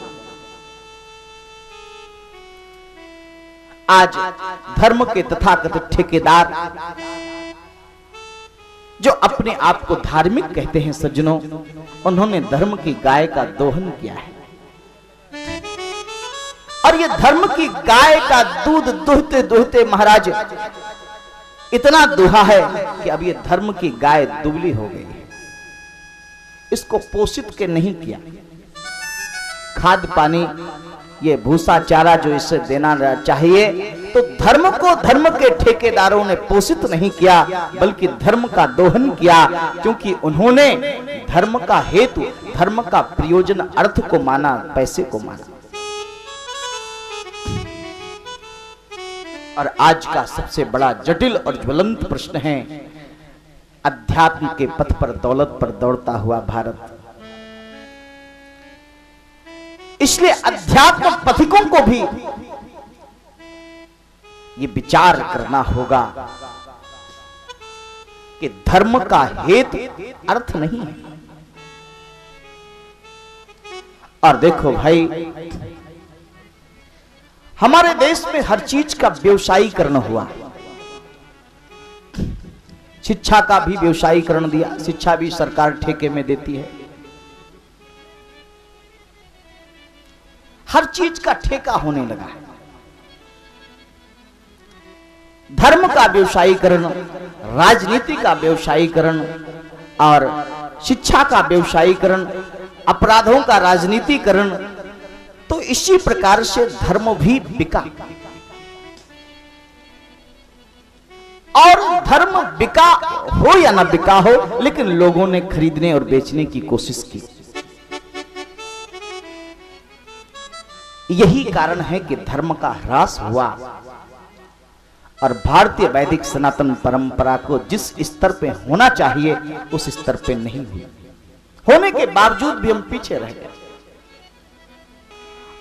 आज धर्म के तथाकथित ठेकेदार जो अपने आप को धार्मिक कहते हैं सज्जनों, उन्होंने धर्म की गाय का दोहन किया है। और ये धर्म की गाय का दूध दुहते दुहते महाराज इतना दुहा है कि अब ये धर्म की गाय दुबली हो गई है। इसको पोषित के नहीं किया, खाद पानी, ये भूसा चारा जो इसे देना चाहिए, तो धर्म को धर्म के ठेकेदारों ने पोषित नहीं किया, बल्कि धर्म का दोहन किया, क्योंकि उन्होंने धर्म का हेतु, धर्म का प्रयोजन अर्थ को माना, पैसे को माना। और आज का सबसे बड़ा जटिल और ज्वलंत प्रश्न है, अध्यात्म के पथ पर, दौलत पर दौड़ता हुआ भारत। इसलिए अध्यात्म पथिकों को भी ये विचार करना होगा कि धर्म का हेतु अर्थ नहीं है। और देखो भाई, हमारे देश में हर चीज का व्यवसायीकरण हुआ। शिक्षा का भी व्यवसायीकरण दिया, शिक्षा भी सरकार ठेके में देती है। हर चीज का ठेका होने लगा है। धर्म का व्यवसायीकरण, राजनीति का व्यवसायीकरण और शिक्षा का व्यवसायीकरण, अपराधों का राजनीतिकरण, तो इसी प्रकार से धर्म भी बिका। और धर्म बिका हो या ना बिका हो, लेकिन लोगों ने खरीदने और बेचने की कोशिश की। यही कारण है कि धर्म का ह्रास हुआ और भारतीय वैदिक सनातन परंपरा को जिस स्तर पे होना चाहिए उस स्तर पे नहीं हुई। होने के बावजूद भी हम पीछे रह गए।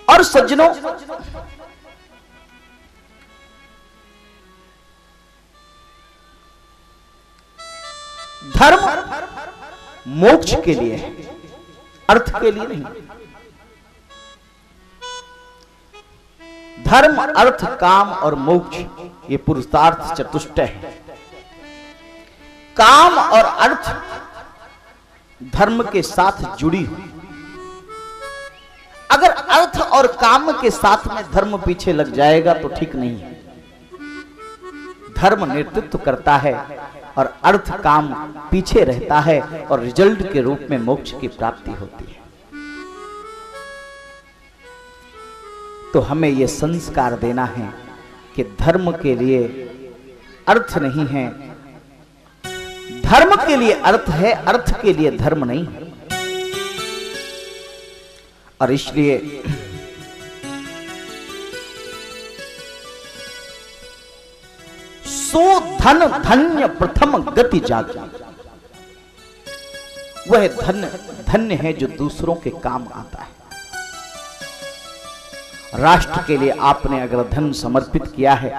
और सज्जनों, धर्म मोक्ष के लिए है, अर्थ के लिए नहीं। धर्म, अर्थ, काम और मोक्ष ये पुरुषार्थ चतुष्टय है। काम और अर्थ धर्म के साथ जुड़ी हुई। अगर अर्थ और काम के साथ में धर्म पीछे लग जाएगा तो ठीक नहीं है। धर्म नेतृत्व करता है और अर्थ काम पीछे रहता है और रिजल्ट के रूप में मोक्ष की प्राप्ति होती है। तो हमें यह संस्कार देना है कि धर्म के लिए अर्थ नहीं है। धर्म के लिए अर्थ है, अर्थ के लिए धर्म नहीं है। और इसलिए सो धन धन्य प्रथम गति जागी। वह धन धन्य है जो दूसरों के काम आता है। राष्ट्र के लिए आपने अगर धन समर्पित किया है,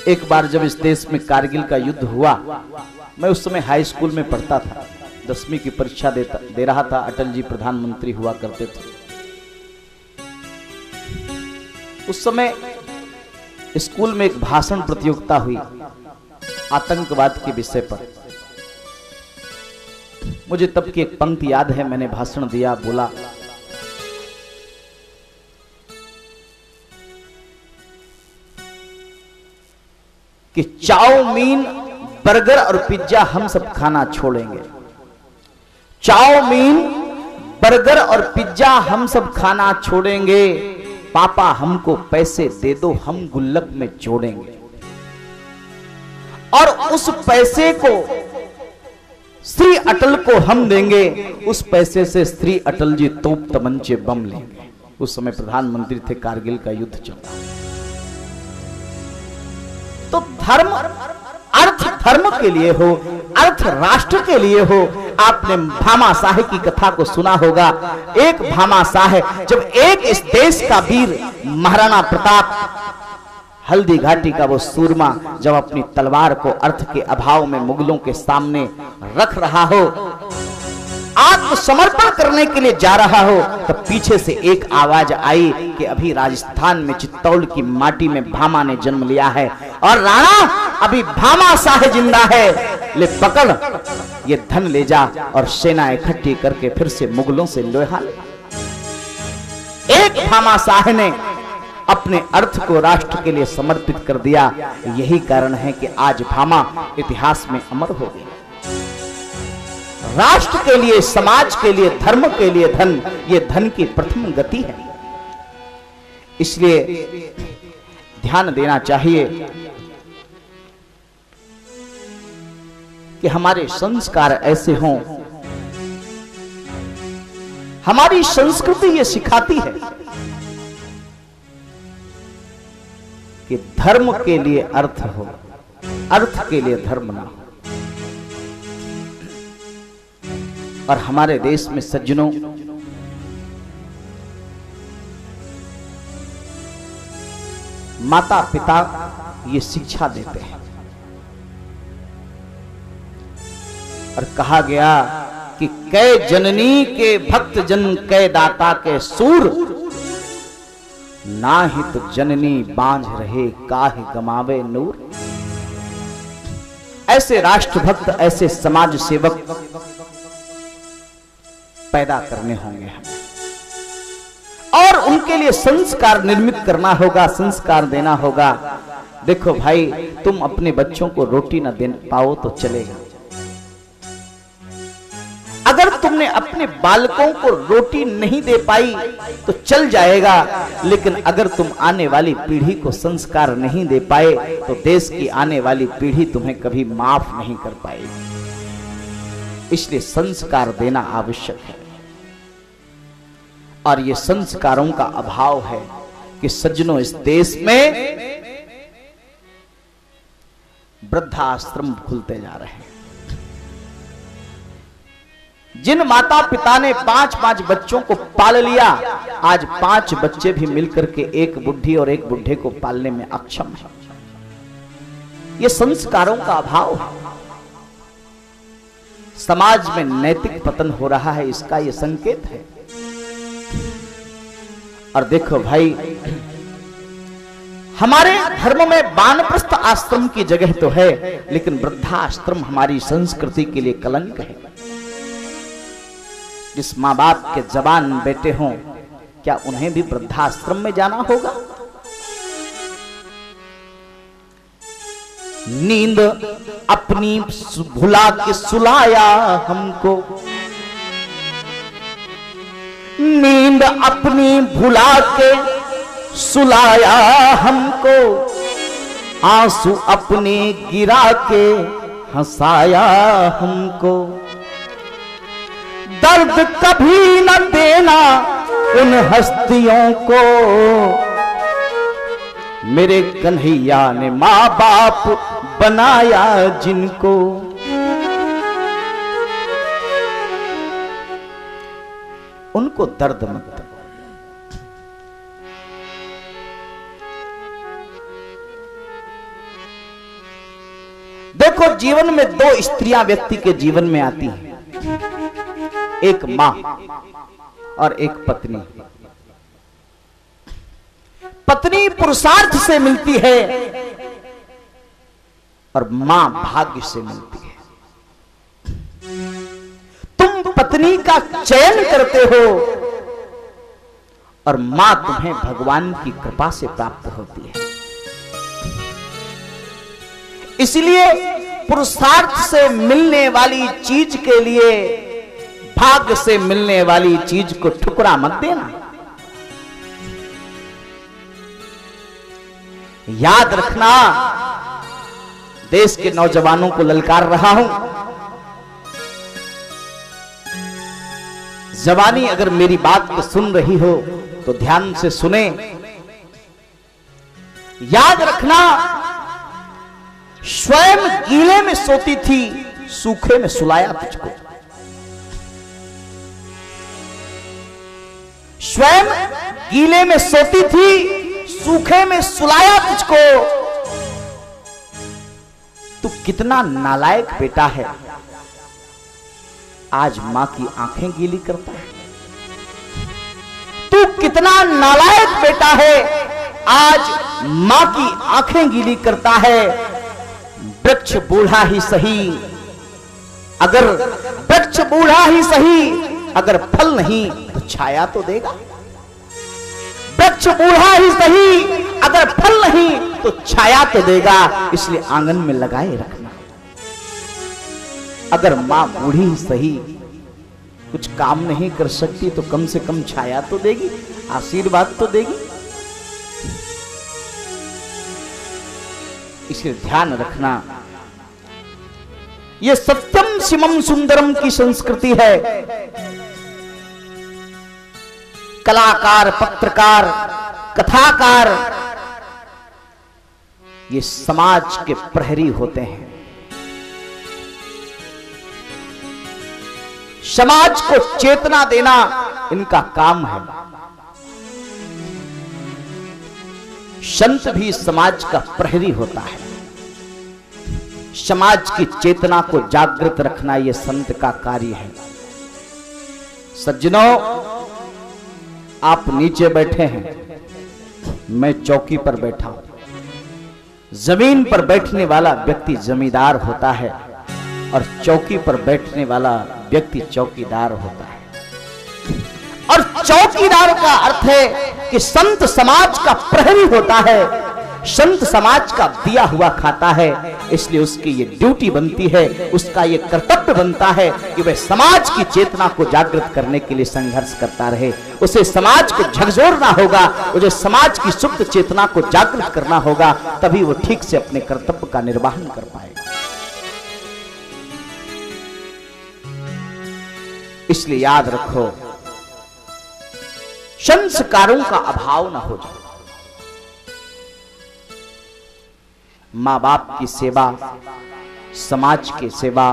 एक बार जब इस देश में कारगिल का युद्ध हुआ, मैं उस समय हाई स्कूल में पढ़ता था, 10वीं की परीक्षा दे रहा था। अटल जी प्रधानमंत्री हुआ करते थे। उस समय स्कूल में एक भाषण प्रतियोगिता हुई आतंकवाद के विषय पर। मुझे तब की एक पंक्ति याद है, मैंने भाषण दिया, बोला कि चाउमीन, बर्गर और पिज्जा हम सब खाना छोड़ेंगे। चाउमीन, बर्गर और पिज्जा हम सब खाना छोड़ेंगे। पापा हमको पैसे दे दो, हम गुल्लक में जोड़ेंगे। और उस पैसे को श्री अटल को हम देंगे। उस पैसे से श्री अटल जी तोप तमंचे बम लेंगे। उस समय प्रधानमंत्री थे, कारगिल का युद्ध चल रहा। तो धर्म, अर्थ धर्म के लिए हो, अर्थ राष्ट्र के लिए हो। आपने भामाशाह की कथा को सुना होगा। एक भामाशाह, जब एक इस देश का वीर महाराणा प्रताप, हल्दी घाटी का वो सूरमा, जब अपनी तलवार को अर्थ के अभाव में मुगलों के सामने रख रहा हो, आत्मसमर्पण करने के लिए जा रहा हो, तब पीछे से एक आवाज आई कि अभी राजस्थान में चित्तौड़ की माटी में भामा ने जन्म लिया है और राणा अभी भामाशाह जिंदा है। ले पकड़, ये धन ले जा और सेना इकट्ठी करके फिर से मुगलों से लोहा ले। एक भामाशाह ने अपने अर्थ को राष्ट्र के लिए समर्पित कर दिया। यही कारण है कि आज भामा इतिहास में अमर हो गई। राष्ट्र के लिए, समाज के लिए, धर्म के लिए धन, ये धन की प्रथम गति है। इसलिए ध्यान देना चाहिए कि हमारे संस्कार ऐसे हों। हमारी संस्कृति ये सिखाती है कि धर्म के लिए अर्थ हो, अर्थ के लिए धर्म ना हो। और हमारे देश में सज्जनों, माता पिता ये शिक्षा देते हैं और कहा गया कि कै जननी के भक्त जन, कै दाता के सूर, ना ही तो जननी बांझ रहे, काहे गमावे नूर। ऐसे राष्ट्रभक्त, ऐसे समाज सेवक पैदा करने होंगे हमें, और उनके लिए संस्कार निर्मित करना होगा, संस्कार देना होगा। देखो भाई, तुम अपने बच्चों को रोटी ना दे पाओ तो चलेगा। अगर तुमने अपने बालकों को रोटी नहीं दे पाई तो चल जाएगा, लेकिन अगर तुम आने वाली पीढ़ी को संस्कार नहीं दे पाए तो देश की आने वाली पीढ़ी तुम्हें कभी माफ नहीं कर पाएगी। इसलिए संस्कार देना आवश्यक है। और ये संस्कारों का अभाव है कि सज्जनों, इस देश में वृद्धाश्रम खुलते जा रहे हैं। जिन माता पिता ने 5-5 बच्चों को पाल लिया, आज 5 बच्चे भी मिलकर के एक बुढ़ी और एक बुढ़े को पालने में अक्षम है। ये संस्कारों का अभाव है। समाज में नैतिक पतन हो रहा है, इसका ये संकेत है। और देखो भाई, हमारे धर्म में वानप्रस्थ आश्रम की जगह तो है, लेकिन वृद्धाश्रम हमारी संस्कृति के लिए कलंक है। जिस माँ बाप के जवान बेटे हों, क्या उन्हें भी वृद्धाश्रम में जाना होगा? नींद अपनी भुला के सुलाया हमको, नींद अपनी भुला के सुलाया हमको, आंसू अपने गिरा के हंसाया हमको। दर्द कभी न देना उन हस्तियों को, मेरे कन्हैया ने माँ बाप बनाया जिनको। उनको दर्द मत दो। देखो, जीवन में दो स्त्रियां व्यक्ति के जीवन में आती हैं, एक मां और एक पत्नी। पत्नी पुरुषार्थ से मिलती है और मां भाग्य से मिलती है। तुम पत्नी का चयन करते हो और मां तुम्हें भगवान की कृपा से प्राप्त होती है। इसलिए पुरुषार्थ से मिलने वाली चीज के लिए भाग्य से मिलने वाली चीज को ठुकरा मत देना। याद रखना, देश के नौजवानों को ललकार रहा हूं, जवानी अगर मेरी बात को सुन रही हो तो ध्यान से सुने। याद रखना, स्वयं गीले में सोती थी, सूखे में सुलाया तुझको। स्वयं गीले में सोती थी, सूखे में सुलाया तुझको। तू कितना नालायक बेटा है, आज मां की आंखें गीली करता है। तू कितना नालायक बेटा है, आज मां की आंखें गीली करता है। वृक्ष बूढ़ा ही सही, अगर वृक्ष बूढ़ा ही सही, अगर फल नहीं तो छाया तो देगा। वृक्ष बूढ़ा ही सही, अगर फल नहीं तो छाया तो देगा। इसलिए आंगन में लगाए रखना। अगर मां बूढ़ी ही सही, कुछ काम नहीं कर सकती तो कम से कम छाया तो देगी, आशीर्वाद तो देगी। इसलिए ध्यान रखना, यह सत्यम शिवम सुंदरम की संस्कृति है। कलाकार, पत्रकार, कथाकार ये समाज के प्रहरी होते हैं। समाज को चेतना देना इनका काम है। संत भी समाज का प्रहरी होता है। समाज की चेतना को जागृत रखना यह संत का कार्य है। सज्जनों, आप नीचे बैठे हैं, मैं चौकी पर बैठा हूं। जमीन पर बैठने वाला व्यक्ति जमींदार होता है और चौकी पर बैठने वाला व्यक्ति चौकीदार होता है। और चौकीदार का अर्थ है कि संत समाज का प्रहरी होता है, संत समाज का दिया हुआ खाता है। इसलिए उसकी ये ड्यूटी बनती है, उसका ये कर्तव्य बनता है कि वह समाज की चेतना को जागृत करने के लिए संघर्ष करता रहे। उसे समाज को झकझोरना होगा, उसे समाज की सुप्त चेतना को जागृत करना होगा, तभी वो ठीक से अपने कर्तव्य का निर्वहन कर पाएगा। इसलिए याद रखो, संस्कारों का अभाव न हो जाए। मां बाप की सेवा, समाज की सेवा,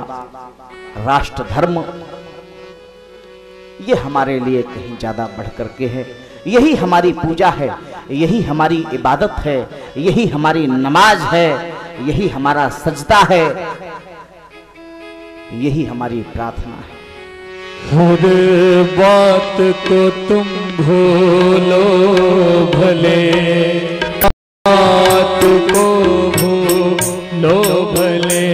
राष्ट्र धर्म, ये हमारे लिए कहीं ज्यादा बढ़ करके है। यही हमारी पूजा है, यही हमारी इबादत है, यही हमारी नमाज है, यही हमारा सजदा है, यही हमारी प्रार्थना है। हर बात को तुम भूलो भले, बात को भूलो भले,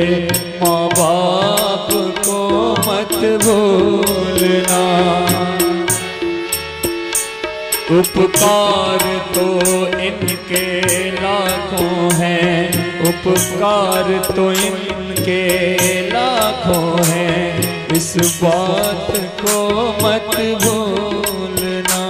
माँ बाप को मत भूलना। उपकार तो इनके लाखों हैं, उपकार तो इनके लाखों हैं, इस बात को मत भूलना।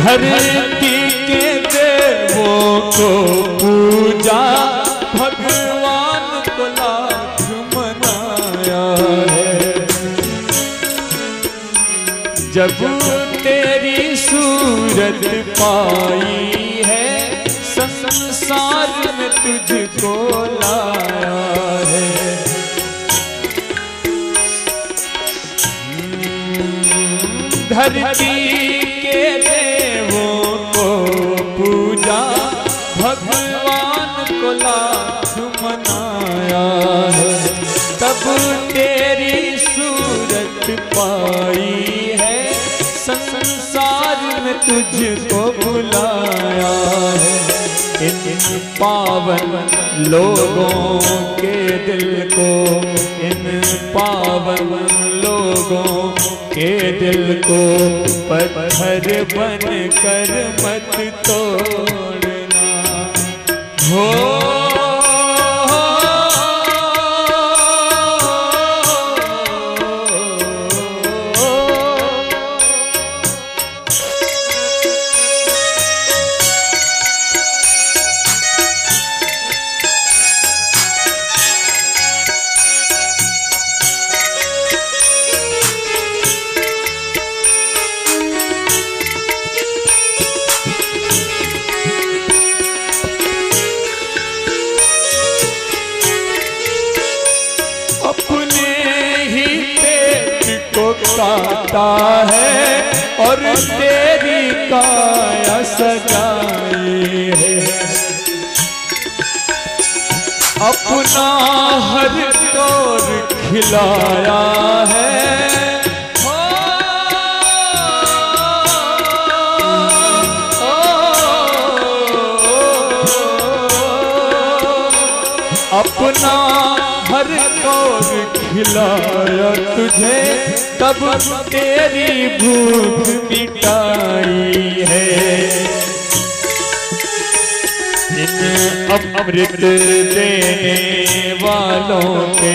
धरती के देवों को पूजा, भगवान को लाख मनाया है। जब तेरी सूरत पाई है, संसार में तुझको लाया है। धरती के देवों को पूजा, भगवान को लाख मनाया है। तब तेरी सूरत पाई है, संसार में तुझको बुलाया है। इन पावन लोगों के दिल को, इन पावन लोगों के दिल को पत्थर बन कर मत तोड़ना हो। काटा है और तेरी काया सजाई है। अपना हर दौर खिलाया है। अपना हर दौर खिलाया तुझे, तब तेरी भूख मिटाई है। इन अमृत देने वालों के,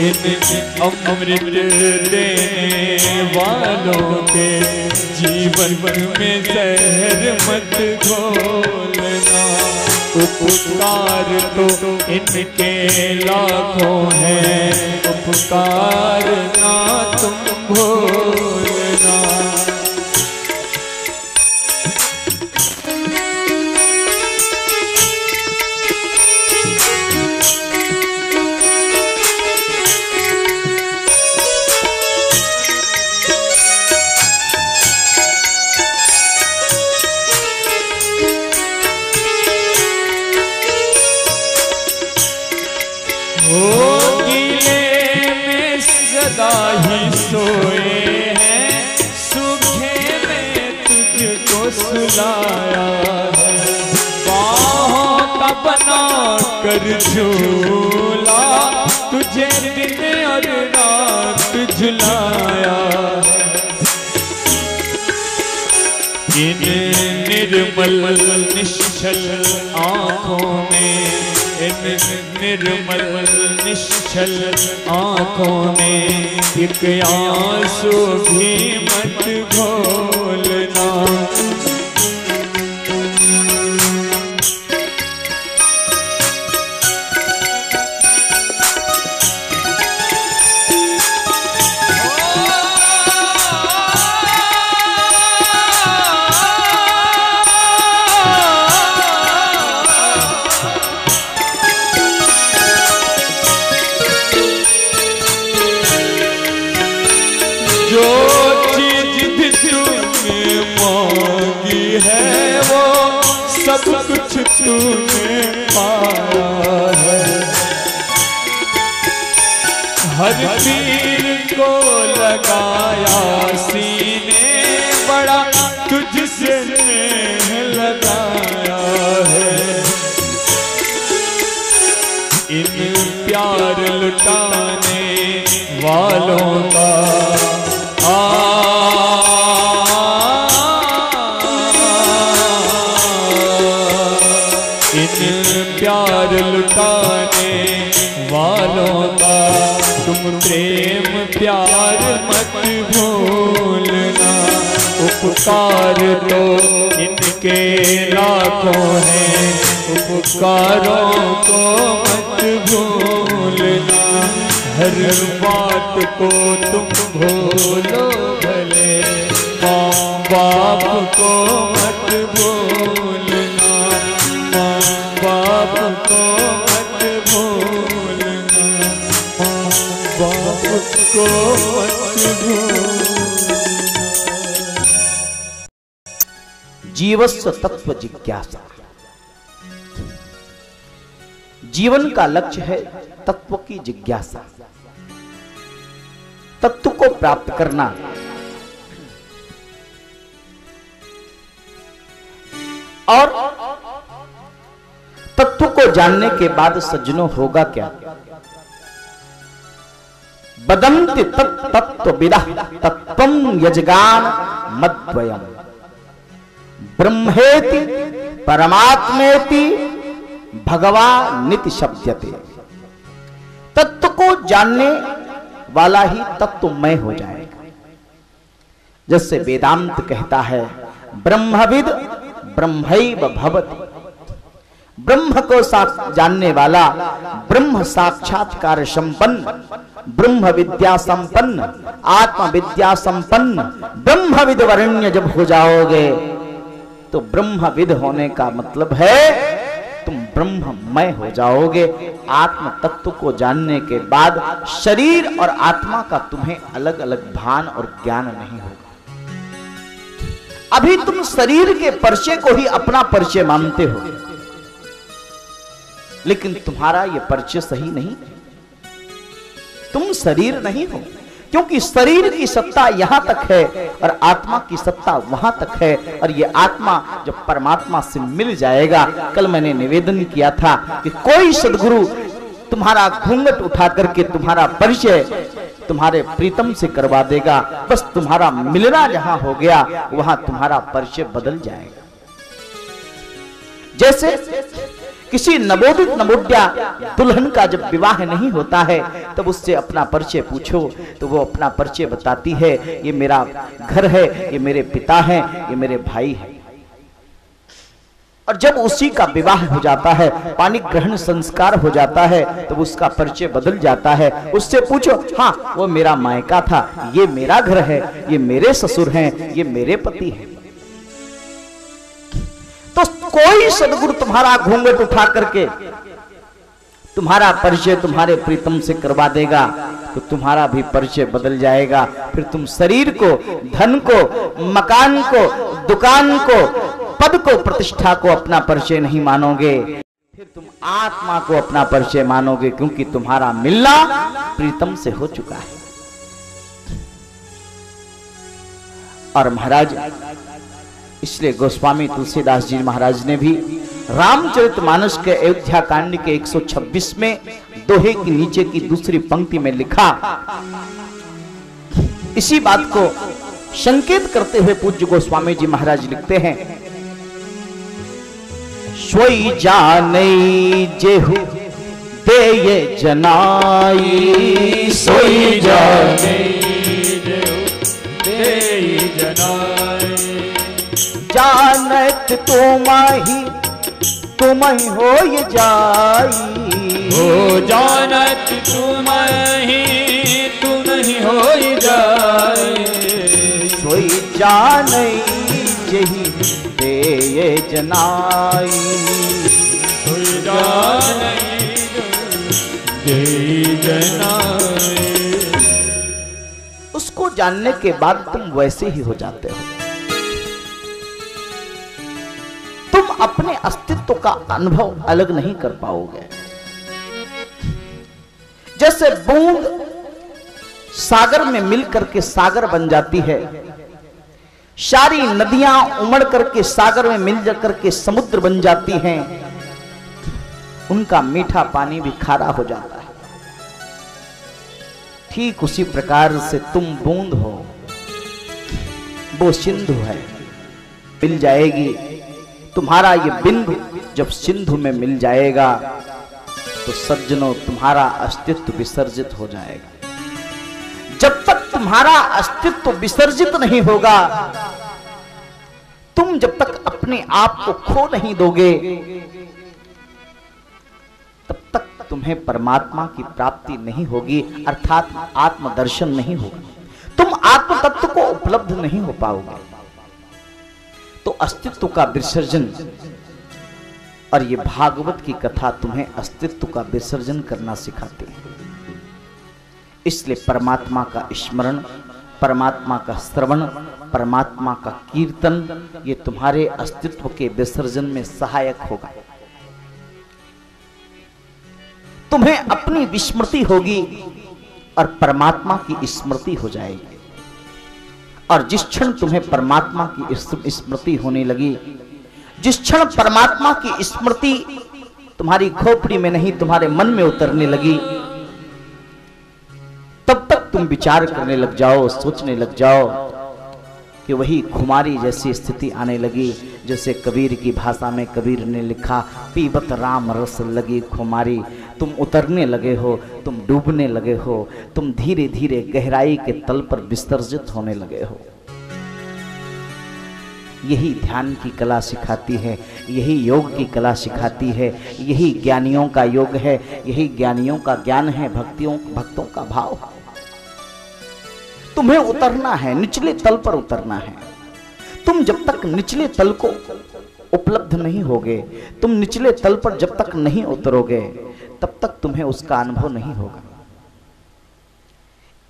इन अमृत देने वालों के जीवन में जहर मत घोलना। उपकार तो इनके लाखों हैं, उपकार ना तुम भूलना। ही सोए हैं, सूखे में तुझको सुलाया है। बाहों का बना कर झूला, तुझे दिन और रात झुलाया है। इन निर्मल निश्चल आँखों में, इन निर्मल निश्चल आँखों में एक आंसू भी मत घोलना। जो चीज भी तूने मांगी है, वो सब कुछ तूने पाया है। हर पीर को लगाया सीने, बड़ा तुझसे नेह लगाया है। इन प्यार लुटाने वालों का इन प्यार लुटाने वालों का तुम प्रेम प्यार मत भूलना। उपकार तो इनके लाखों हैं, उपकारों को मत भूलना, हर बात को तुम भूलो भले, माँ बाप को मत भूलना, माँ बाप को मत भूलना, माँ बाप को मत भूलना। जीवस्व तत्व जिज्ञासा। जीवन का लक्ष्य है तत्व की जिज्ञासा, तत्व को प्राप्त करना। और तत्व को जानने के बाद सज्जनों होगा क्या? बदंति तत्त्वविदः तत्त्वं यजगान मद्वयम् ब्रह्मेति परमात्मेति भगवानिति शब्दते। तत्व को जानने वाला ही तत्वमय हो जाएगा। जैसे वेदांत कहता है ब्रह्मविद ब्रह्मैव भवति। ब्रह्म को जानने वाला, ब्रह्म साक्षात्कार संपन्न, ब्रह्म विद्या संपन्न, आत्म विद्या संपन्न, ब्रह्मविद वरेण्य जब हो जाओगे तो ब्रह्मविद होने का मतलब है तुम ब्रह्ममय हो जाओगे। आत्म तत्व को जानने के बाद शरीर और आत्मा का तुम्हें अलग अलग भान और ज्ञान नहीं होगा। अभी तुम शरीर के परिचय को ही अपना परिचय मानते हो, लेकिन तुम्हारा यह परिचय सही नहीं। तुम शरीर नहीं हो, क्योंकि शरीर की सत्ता यहां तक है और आत्मा की सत्ता वहां तक है। और ये आत्मा जब परमात्मा से मिल जाएगा, कल मैंने निवेदन किया था कि कोई सद्गुरु तुम्हारा घूंघट उठा करके तुम्हारा परिचय तुम्हारे प्रीतम से करवा देगा। बस तुम्हारा मिलना जहां हो गया वहां तुम्हारा परिचय बदल जाएगा। जैसे किसी नवोदित नवोद्या दुल्हन का जब विवाह नहीं होता है तब उससे अपना परिचय पूछो तो वो अपना परिचय बताती है, ये मेरा घर है, ये मेरे पिता हैं, ये मेरे भाई हैं। और जब उसी का विवाह हो जाता है, पानी ग्रहण संस्कार हो जाता है, तब उसका परिचय बदल जाता है। उससे पूछो, हाँ वो मेरा मायका था, ये मेरा घर है, ये मेरे ससुर हैं, ये मेरे पति हैं। तो कोई सद्गुरु तुम्हारा घूंघट उठा करके तुम्हारा परिचय तुम्हारे प्रीतम से करवा देगा तो तुम्हारा भी परिचय बदल जाएगा। फिर तुम शरीर को, धन को, मकान को, दुकान को, पद को, प्रतिष्ठा को अपना परिचय नहीं मानोगे, फिर तुम आत्मा को अपना परिचय मानोगे, क्योंकि तुम्हारा मिलना प्रीतम से हो चुका है। और महाराज, इसलिए गोस्वामी तुलसीदास जी महाराज ने भी रामचरितमानस के अयोध्या कांड के 126 में दोहे की नीचे की दूसरी पंक्ति में लिखा, इसी बात को संकेत करते हुए पूज्य गोस्वामी जी महाराज लिखते हैं, सोई जाने जेहु देये जनाई, सोई जाने देये जनाई, जानत तुम ही हो ये जाई, हो जानत तुम ही हो ये जाई, सोई जाने जही दे जनाई, सोई जाने दे जनाई। उसको जानने के बाद तुम वैसे ही हो जाते हो। तुम अपने अस्तित्व का अनुभव अलग नहीं कर पाओगे। जैसे बूंद सागर में मिल करके सागर बन जाती है, सारी नदियां उमड़ करके सागर में मिल जाकर के समुद्र बन जाती हैं, उनका मीठा पानी भी खारा हो जाता है। ठीक उसी प्रकार से तुम बूंद हो, वो सिंधु है, मिल जाएगी। तुम्हारा ये बिंदु जब सिंधु में मिल जाएगा तो सज्जनों तुम्हारा अस्तित्व विसर्जित हो जाएगा। जब तक तुम्हारा अस्तित्व विसर्जित नहीं होगा तुम जब तक अपने आप को खो नहीं दोगे तब तक तुम्हें परमात्मा की प्राप्ति नहीं होगी, अर्थात आत्मदर्शन नहीं होगा। तुम आत्म तत्व को उपलब्ध नहीं हो पाओगे। तो अस्तित्व का विसर्जन, और ये भागवत की कथा तुम्हें अस्तित्व का विसर्जन करना सिखाती है। इसलिए परमात्मा का स्मरण, परमात्मा का श्रवण, परमात्मा का कीर्तन, ये तुम्हारे अस्तित्व के विसर्जन में सहायक होगा। तुम्हें अपनी विस्मृति होगी और परमात्मा की स्मृति हो जाएगी। और जिस क्षण तुम्हें परमात्मा की स्मृति होने लगी, जिस क्षण परमात्मा की स्मृति तुम्हारी खोपड़ी में नहीं तुम्हारे मन में उतरने लगी, तब तक तुम विचार करने लग जाओ, सोचने लग जाओ कि वही खुमारी जैसी स्थिति आने लगी। जैसे कबीर की भाषा में कबीर ने लिखा, पीबत राम रस लगी खुमारी। तुम उतरने लगे हो, तुम डूबने लगे हो, तुम धीरे धीरे गहराई के तल पर विसर्जित होने लगे हो। यही ध्यान की कला सिखाती है, यही योग की कला सिखाती है, यही ज्ञानियों का योग है, यही ज्ञानियों का ज्ञान है, भक्तों का भाव है। तुम्हें उतरना है, निचले तल पर उतरना है। तुम जब तक निचले तल को उपलब्ध नहीं होगे, तुम निचले तल पर जब तक नहीं उतरोगे, तब तक तुम्हें उसका अनुभव नहीं होगा।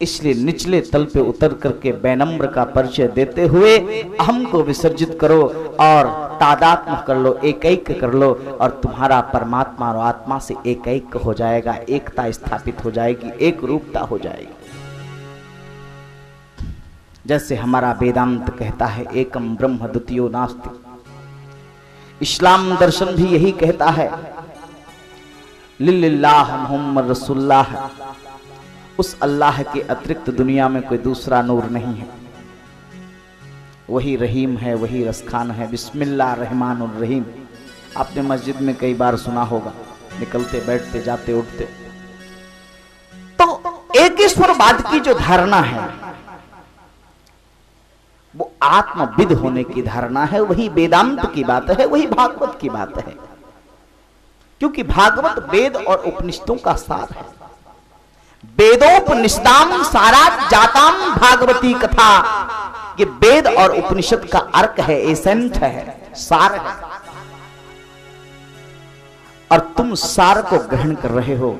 इसलिए निचले तल पे उतर करके वैनम्र का परिचय देते हुए अहम को विसर्जित करो और तादात्म्य कर लो, एकैक कर लो, और तुम्हारा परमात्मा और आत्मा से एकैक हो जाएगा, एकता स्थापित हो जाएगी, एक रूपता हो जाएगी। जैसे हमारा वेदांत कहता है, एकम ब्रह्म द्वितीयो नास्ति। इस्लाम दर्शन भी यही कहता है, लिल्लाह मुहम्मद रसूलुल्लाह। उस अल्लाह के अतिरिक्त दुनिया में कोई दूसरा नूर नहीं है। वही रहीम है, वही रसखान है। बिस्मिल्लाह रहमानुर रहीम। आपने मस्जिद में कई बार सुना होगा, निकलते बैठते जाते उठते। तो एकेश्वरवाद की जो धारणा है वो आत्मविद होने की धारणा है। वही वेदांत की बात है, वही भागवत की बात है। क्योंकि भागवत वेद और उपनिषदों का सार है। वेदोपनिषदाम सारात जाताम भागवती कथा। ये वेद और उपनिषद का अर्क है, एसेंट है, सार है। और तुम सार को ग्रहण कर रहे हो।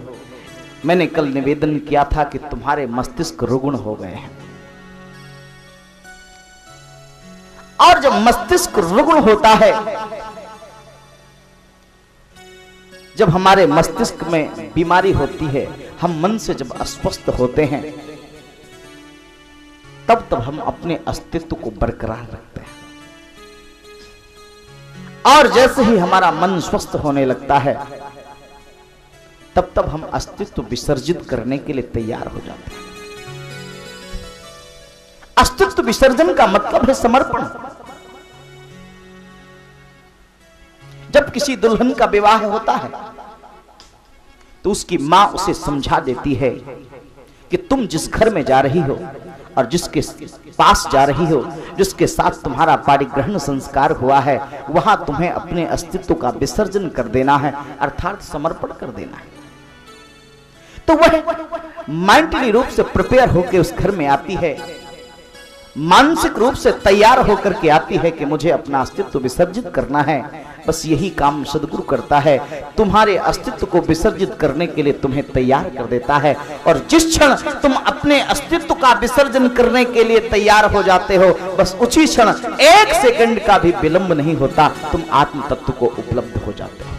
मैंने कल निवेदन किया था कि तुम्हारे मस्तिष्क रुग्ण हो गए हैं। और जब मस्तिष्क रुग्ण होता है, जब हमारे मस्तिष्क में बीमारी होती है, हम मन से जब अस्वस्थ होते हैं, तब हम अपने अस्तित्व को बरकरार रखते हैं। और जैसे ही हमारा मन स्वस्थ होने लगता है, तब हम अस्तित्व विसर्जित करने के लिए तैयार हो जाते हैं। अस्तित्व विसर्जन का मतलब है समर्पण। जब किसी दुल्हन का विवाह होता है तो उसकी मां उसे समझा देती है कि तुम जिस घर में जा रही हो और जिसके पास जा रही हो, जिसके साथ तुम्हारा पारिग्रहण संस्कार हुआ है, वहां तुम्हें अपने अस्तित्व का विसर्जन कर देना है, अर्थात समर्पण कर देना है। तो वह मेंटली रूप से प्रिपेयर होकर उस घर में आती है, मानसिक रूप से तैयार होकर के आती है कि मुझे अपना अस्तित्व विसर्जित करना है। बस यही काम सदगुरु करता है, तुम्हारे अस्तित्व को विसर्जित करने के लिए तुम्हें तैयार कर देता है। और जिस क्षण तुम अपने अस्तित्व का विसर्जन करने के लिए तैयार हो जाते हो, बस उसी क्षण 1 सेकंड का भी विलंब नहीं होता, तुम आत्म तत्व को उपलब्ध हो जाते हो।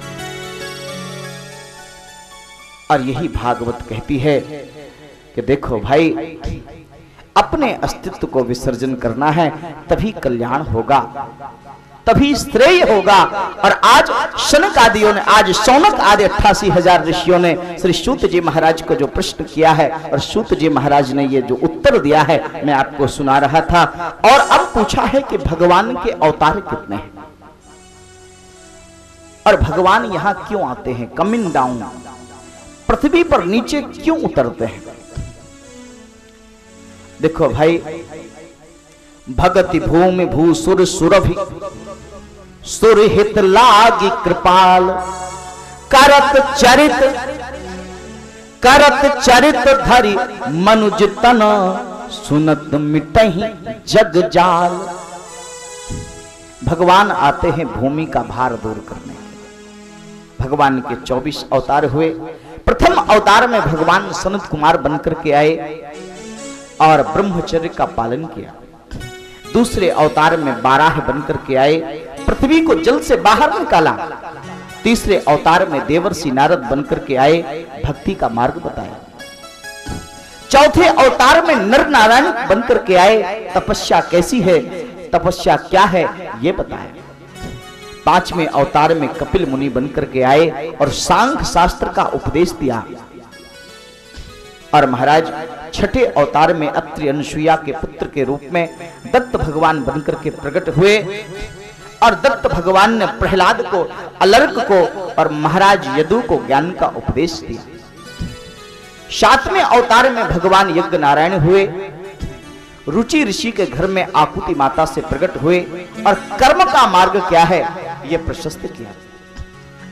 और यही भागवत कहती है कि देखो भाई, अपने अस्तित्व को विसर्जन करना है, तभी कल्याण होगा, तभी श्रेय होगा। और आज शनक आदियों ने, आज शौनक आदि 88,000 ऋषियों ने श्री सूत जी महाराज को जो प्रश्न किया है, और सूत जी महाराज ने ये जो उत्तर दिया है, मैं आपको सुना रहा था। और अब पूछा है कि भगवान के अवतार कितने हैं और भगवान यहां क्यों आते हैं, कमिंग डाउन, पृथ्वी पर नीचे क्यों उतरते हैं। देखो भाई, भगति भूमि भूसुर सुरभि सुरहित लागी कृपाल, करत चरित धरि मनुज तन, सुनत मिटहि जग जाल। भगवान आते हैं भूमि का भार दूर करने। भगवान के 24 अवतार हुए। प्रथम अवतार में भगवान सनत कुमार बनकर के आए और ब्रह्मचर्य का पालन किया। दूसरे अवतार में बाराह बनकर के आए, पृथ्वी को जल से बाहर निकाला। तीसरे अवतार में देवर्षि नारद बनकर के आए, भक्ति का मार्ग बताया। चौथे अवतार में नर नारायण बनकर के आए, तपस्या कैसी है, तपस्या क्या है ये बताया। पांचवें अवतार में कपिल मुनि बनकर के आए और सांख्य शास्त्र का उपदेश दिया। और महाराज छठे अवतार में अत्रि अनुसुईया के पुत्र के रूप में दत्त भगवान बनकर के प्रकट हुए और दत्त भगवान ने प्रहलाद को, अलर्क को और महाराज यदु को ज्ञान का उपदेश दिया। सातवें अवतार में भगवान यज्ञ नारायण हुए, रुचि ऋषि के घर में आकुति माता से प्रकट हुए और कर्म का मार्ग क्या है यह प्रशस्त किया।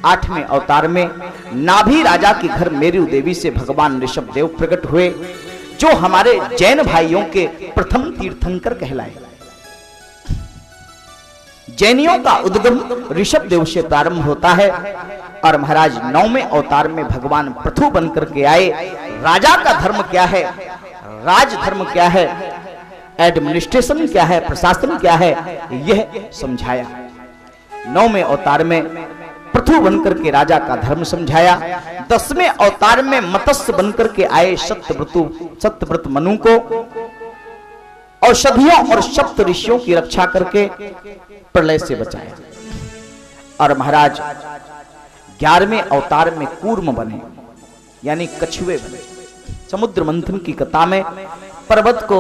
आठवें अवतार में नाभि राजा के घर मेरु देवी से भगवान ऋषभ देव प्रकट हुए, जो हमारे जैन भाइयों के प्रथम तीर्थंकर कहलाए। जैनियों का उद्गम ऋषभ देव से प्रारंभ होता है। और महाराज नौवें अवतार में भगवान पृथु बनकर के आए। राजा का धर्म क्या है, राज धर्म क्या है, एडमिनिस्ट्रेशन क्या है, प्रशासन क्या है, यह समझाया। नौवें अवतार में पृथु बनकर के राजा का धर्म समझाया। 10वें अवतार में मत्स्य बनकर के आए सत्यव्रत मनु को औषधियों और सप्त ऋषियों की रक्षा करके प्रलय से बचाया। और महाराज 11वें अवतार में कूर्म बने, यानी कछुए बने। समुद्र मंथन की कथा में पर्वत को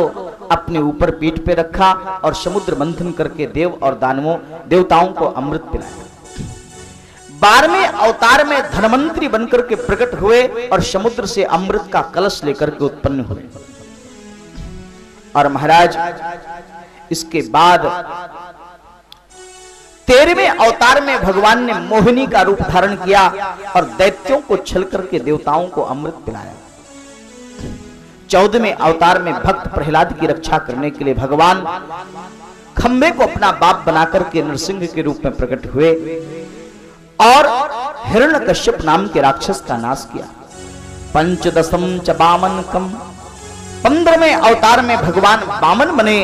अपने ऊपर पीठ पे रखा और समुद्र मंथन करके देव और देवताओं को अमृत पिलाया। 12वें अवतार में धनवंतरी बनकर के प्रकट हुए और समुद्र से अमृत का कलश लेकर के उत्पन्न हुए। और महाराज इसके बाद 13वें अवतार में भगवान ने मोहिनी का रूप धारण किया और दैत्यों को छल करके देवताओं को अमृत पिलाया। 14वें अवतार में भक्त प्रहलाद की रक्षा करने के लिए भगवान खंबे को अपना बाप बनाकर के नरसिंह के रूप में प्रकट हुए और हिरण्यकश्यप नाम के राक्षस का नाश किया। पंचदशम च वामनकम, 15वें अवतार में भगवान वामन बने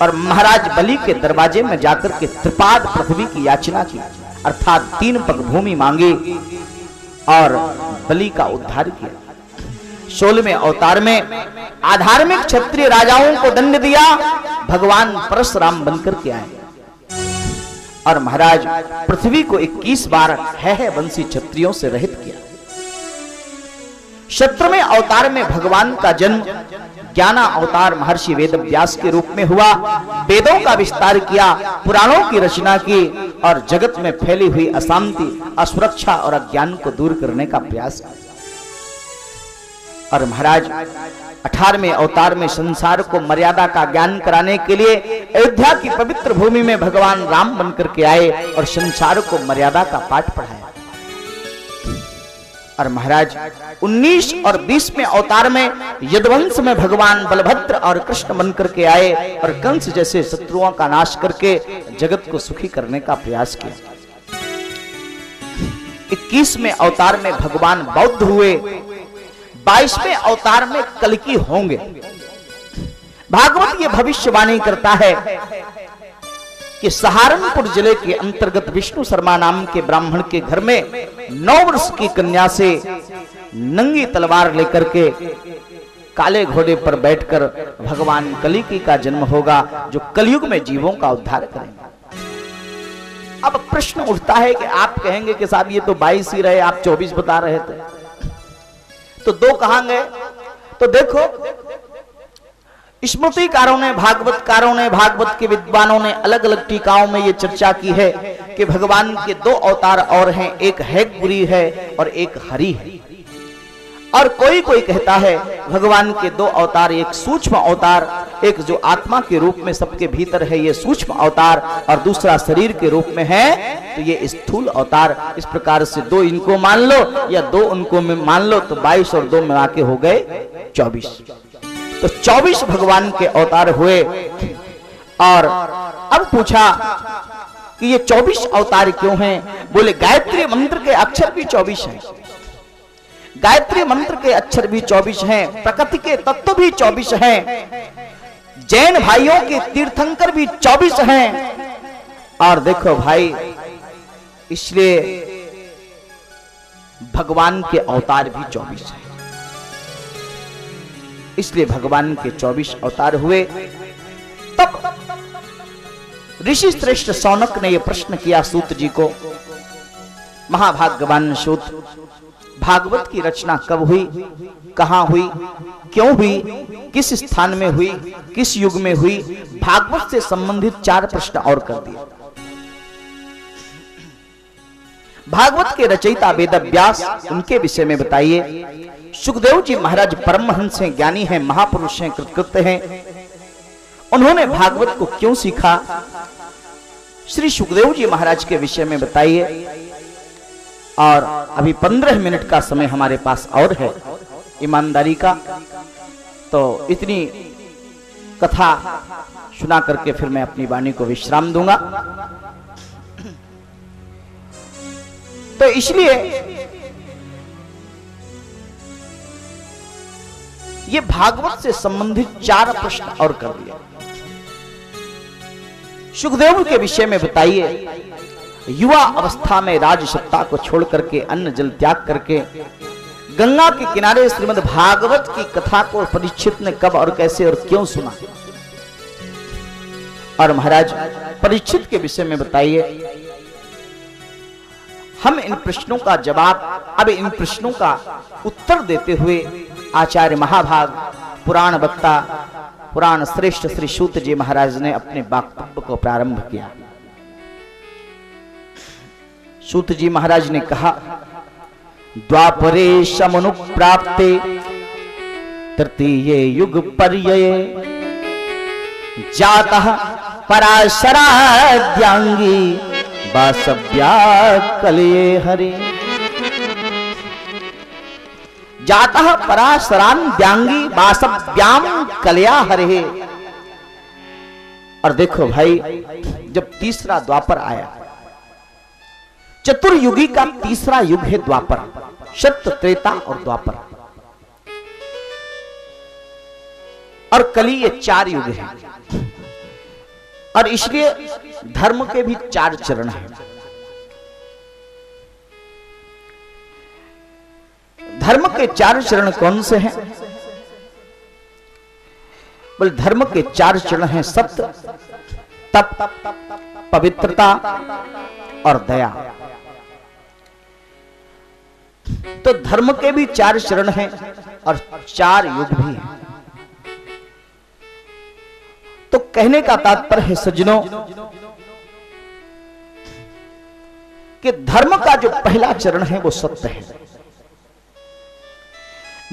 और महाराज बलि के दरवाजे में जाकर के त्रिपाद पृथ्वी की याचना की, अर्थात 3 पग भूमि मांगी और बलि का उद्धार किया। 16वें अवतार में आधार्मिक क्षत्रिय राजाओं को दंड दिया, भगवान परशुराम बनकर के आए और महाराज पृथ्वी को 21 बार है वंशी क्षत्रियों से रहित किया। 17वें अवतार में भगवान का जन्म ज्ञाना अवतार महर्षि वेद व्यास के रूप में हुआ। वेदों का विस्तार किया, पुराणों की रचना की और जगत में फैली हुई अशांति, असुरक्षा और अज्ञान को दूर करने का प्रयास किया। और महाराज 18वें अवतार में संसार को मर्यादा का ज्ञान कराने के लिए अयोध्या की पवित्र भूमि में भगवान राम बनकर के आए और संसार को मर्यादा का पाठ पढ़ाया। और महाराज 19 और 20वें अवतार में यदुवंश में भगवान बलभद्र और कृष्ण बनकर के आए और कंस जैसे शत्रुओं का नाश करके जगत को सुखी करने का प्रयास किया। 21वें अवतार में भगवान बौद्ध हुए। 22वें अवतार में कल्कि होंगे। भागवत ये भविष्यवाणी करता है कि सहारनपुर जिले के अंतर्गत विष्णु शर्मा नाम के ब्राह्मण के घर में 9 वर्ष की कन्या से नंगी तलवार लेकर के काले घोड़े पर बैठकर भगवान कल्कि का जन्म होगा, जो कलयुग में जीवों का उद्धार करेंगे। अब प्रश्न उठता है कि आप कहेंगे कि साहब ये तो 22 ही रहे, आप 24 बता रहे थे, तो 2 कहां गए? तो देखो, स्मृतिकारों ने, भागवतकारों ने, भागवत के विद्वानों ने अलग अलग टीकाओं में यह चर्चा की है कि भगवान के 2 अवतार और हैं, एक हैग्री है और एक हरि है। और कोई कोई कहता है भगवान के दो अवतार, एक सूक्ष्म अवतार, एक जो आत्मा के रूप में सबके भीतर है ये सूक्ष्म अवतार, और दूसरा शरीर के रूप में है तो ये स्थूल अवतार। इस प्रकार से दो इनको मान लो या दो उनको में मान लो, तो 22 और 2 मिला के हो गए 24। तो 24 भगवान के अवतार हुए। और अब पूछा कि ये 24 अवतार क्यों हैं? बोले गायत्री मंत्र के अक्षर भी 24 हैं, गायत्री मंत्र के अक्षर भी 24 हैं, प्रकृति के तत्व भी 24 हैं, जैन भाइयों के तीर्थंकर भी 24 हैं। और देखो भाई, इसलिए भगवान के अवतार भी 24 हैं। इसलिए भगवान के 24 अवतार हुए। तब ऋषि श्रेष्ठ शौनक ने यह प्रश्न किया सूत जी को, महाभाग्यवान सूत, भागवत की रचना कब हुई, कहां हुई, क्यों हुई, किस स्थान में हुई, किस युग में हुई? भागवत से संबंधित 4 प्रश्न और कर दिए। भागवत के रचयिता वेद व्यास, उनके विषय में बताइए। सुखदेव जी महाराज परमहंस हैं, ज्ञानी हैं, महापुरुष हैं, कृतकृत्य हैं। उन्होंने भागवत को क्यों सीखा, श्री सुखदेव जी महाराज के विषय में बताइए। और अभी 15 मिनट का समय हमारे पास और है ईमानदारी का, तो इतनी कथा सुना करके फिर मैं अपनी वाणी को विश्राम दूंगा। तो इसलिए ये भागवत से संबंधित 4 प्रश्न और कर दिया। सुखदेव के विषय में बताइए। युवा अवस्था में राज सत्ता को छोड़ करके, अन्न जल त्याग करके गंगा के किनारे श्रीमद् भागवत की कथा को परीक्षित ने कब और कैसे और क्यों सुना? और महाराज परीक्षित के विषय में बताइए। हम इन प्रश्नों का जवाब, अब इन प्रश्नों का उत्तर देते हुए आचार्य महाभाग पुराण वक्ता, पुराण श्रेष्ठ श्री सूत जी महाराज ने अपने वक्तव्य को प्रारंभ किया। सूत जी महाराज ने कहा, द्वापरे समनुप्राप्ते तृतीये युग पर्यये जातः पराशराद्यांगी वासव्या कलये हरे। जातः पराशराद्यांगी वासव्याम कलया हरे। और देखो भाई, जब तीसरा द्वापर आया, चतुर्युगी का तीसरा युग है द्वापर, सत्य, त्रेता और द्वापर, और कली, ये 4 युग हैं। और इसलिए धर्म के भी 4 चरण हैं। धर्म के 4 चरण कौन से हैं? बोले धर्म के 4 चरण हैं सत्य, तप, पवित्रता और दया। तो धर्म के भी 4 चरण हैं और 4 युग भी हैं। तो कहने का तात्पर्य है सज्जनों कि धर्म का जो पहला चरण है वो सत्य है।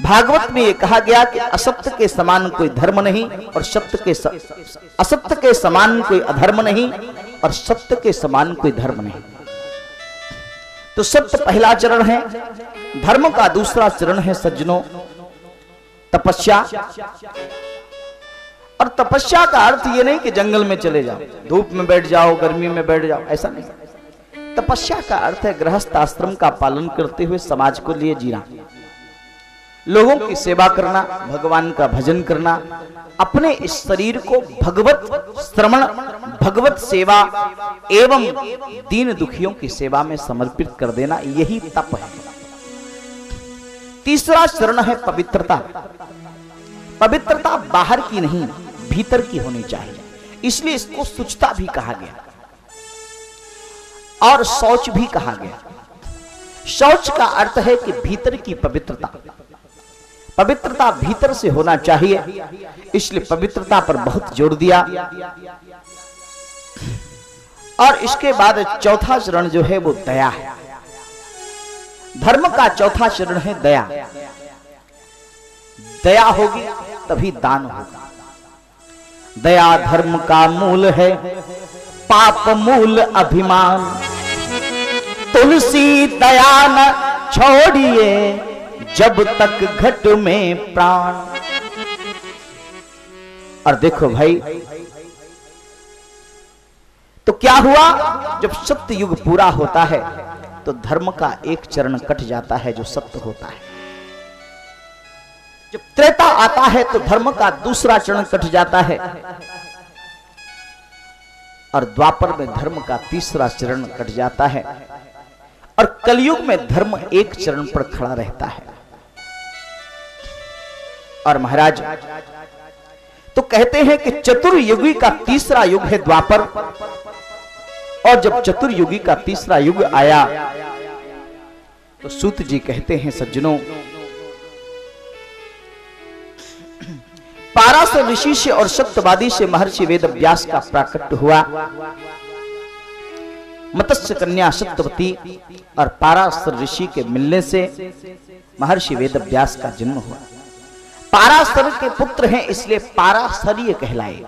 भागवत में यह कहा गया कि असत्य के समान कोई धर्म नहीं और असत्य के समान कोई अधर्म नहीं और सत्य के समान कोई धर्म नहीं। तो सत्य पहला चरण है। धर्म का दूसरा चरण है सज्जनों तपस्या। और तपस्या का अर्थ यह नहीं कि जंगल में चले जाओ, धूप में बैठ जाओ, गर्मी में बैठ जाओ, ऐसा नहीं। तपस्या का अर्थ है गृहस्थ आश्रम का पालन करते हुए समाज को लिए जीना, लोगों की सेवा करना, भगवान का भजन करना, अपने इस शरीर को भगवत श्रवण, भगवत सेवा एवं दीन दुखियों की सेवा में समर्पित कर देना, यही तप है। तीसरा चरण है पवित्रता। पवित्रता बाहर की नहीं, भीतर की होनी चाहिए, इसलिए इसको शुचिता भी कहा गया और शौच भी कहा गया। शौच का अर्थ है कि भीतर की पवित्रता, पवित्रता भीतर से होना चाहिए, इसलिए पवित्रता पर बहुत जोर दिया। और इसके बाद चौथा चरण जो है वो दया है। धर्म का चौथा चरण है दया। दया होगी तभी दान होगा। दया धर्म का मूल है, पाप मूल अभिमान। तुलसी दया न छोड़िए जब तक घट में प्राण। और देखो भाई, तो क्या हुआ, जब सत्य युग पूरा होता है तो धर्म का एक चरण कट जाता है जो सत्य होता है। जब त्रेता आता है तो धर्म का दूसरा चरण कट जाता है, और द्वापर में धर्म का तीसरा चरण कट जाता है, और कलयुग में धर्म एक चरण पर खड़ा रहता है। और महाराज तो कहते हैं कि चतुर्युगी का तीसरा युग है द्वापर, और जब चतुर्युगी का तीसरा युग आया तो सूत जी कहते हैं, सज्जनों, पाराशर ऋषि से और सत्यवादी से महर्षि वेदव्यास का प्राकट्य हुआ। मत्स्य कन्या सत्यवती और पाराशर ऋषि के मिलने से महर्षि वेदव्यास का जन्म हुआ। पाराशर के पुत्र हैं इसलिए पाराशरीय कहलाए।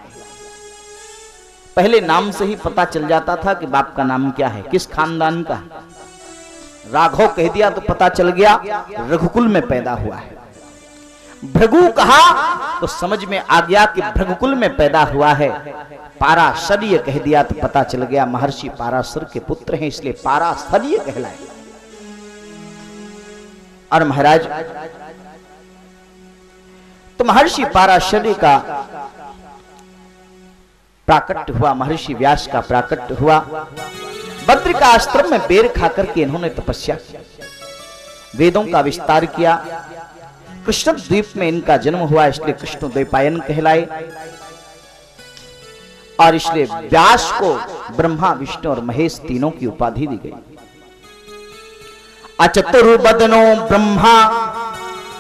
पहले नाम से ही पता चल जाता था कि बाप का नाम क्या है, किस खानदान का। राघव कह दिया तो पता चल गया रघुकुल में पैदा हुआ है। भृगु कहा तो समझ में आ गया कि भृगुकुल में पैदा हुआ है। पाराशरीय कह दिया तो पता चल गया महर्षि पाराशर के पुत्र हैं, इसलिए पाराशरीय कहलाए। और महाराज तो महर्षि पाराशर का प्राकट्य हुआ, महर्षि व्यास का प्राकट्य हुआ। बद्रिका आश्रम में बेर खाकर के इन्होंने तपस्या की, वेदों का विस्तार किया। कृष्ण द्वीप में इनका जन्म हुआ, इसलिए कृष्ण द्वैपायन कहलाए। और इसलिए व्यास को ब्रह्मा विष्णु और महेश तीनों की उपाधि दी गई। अचतुर्वदनो ब्रह्मा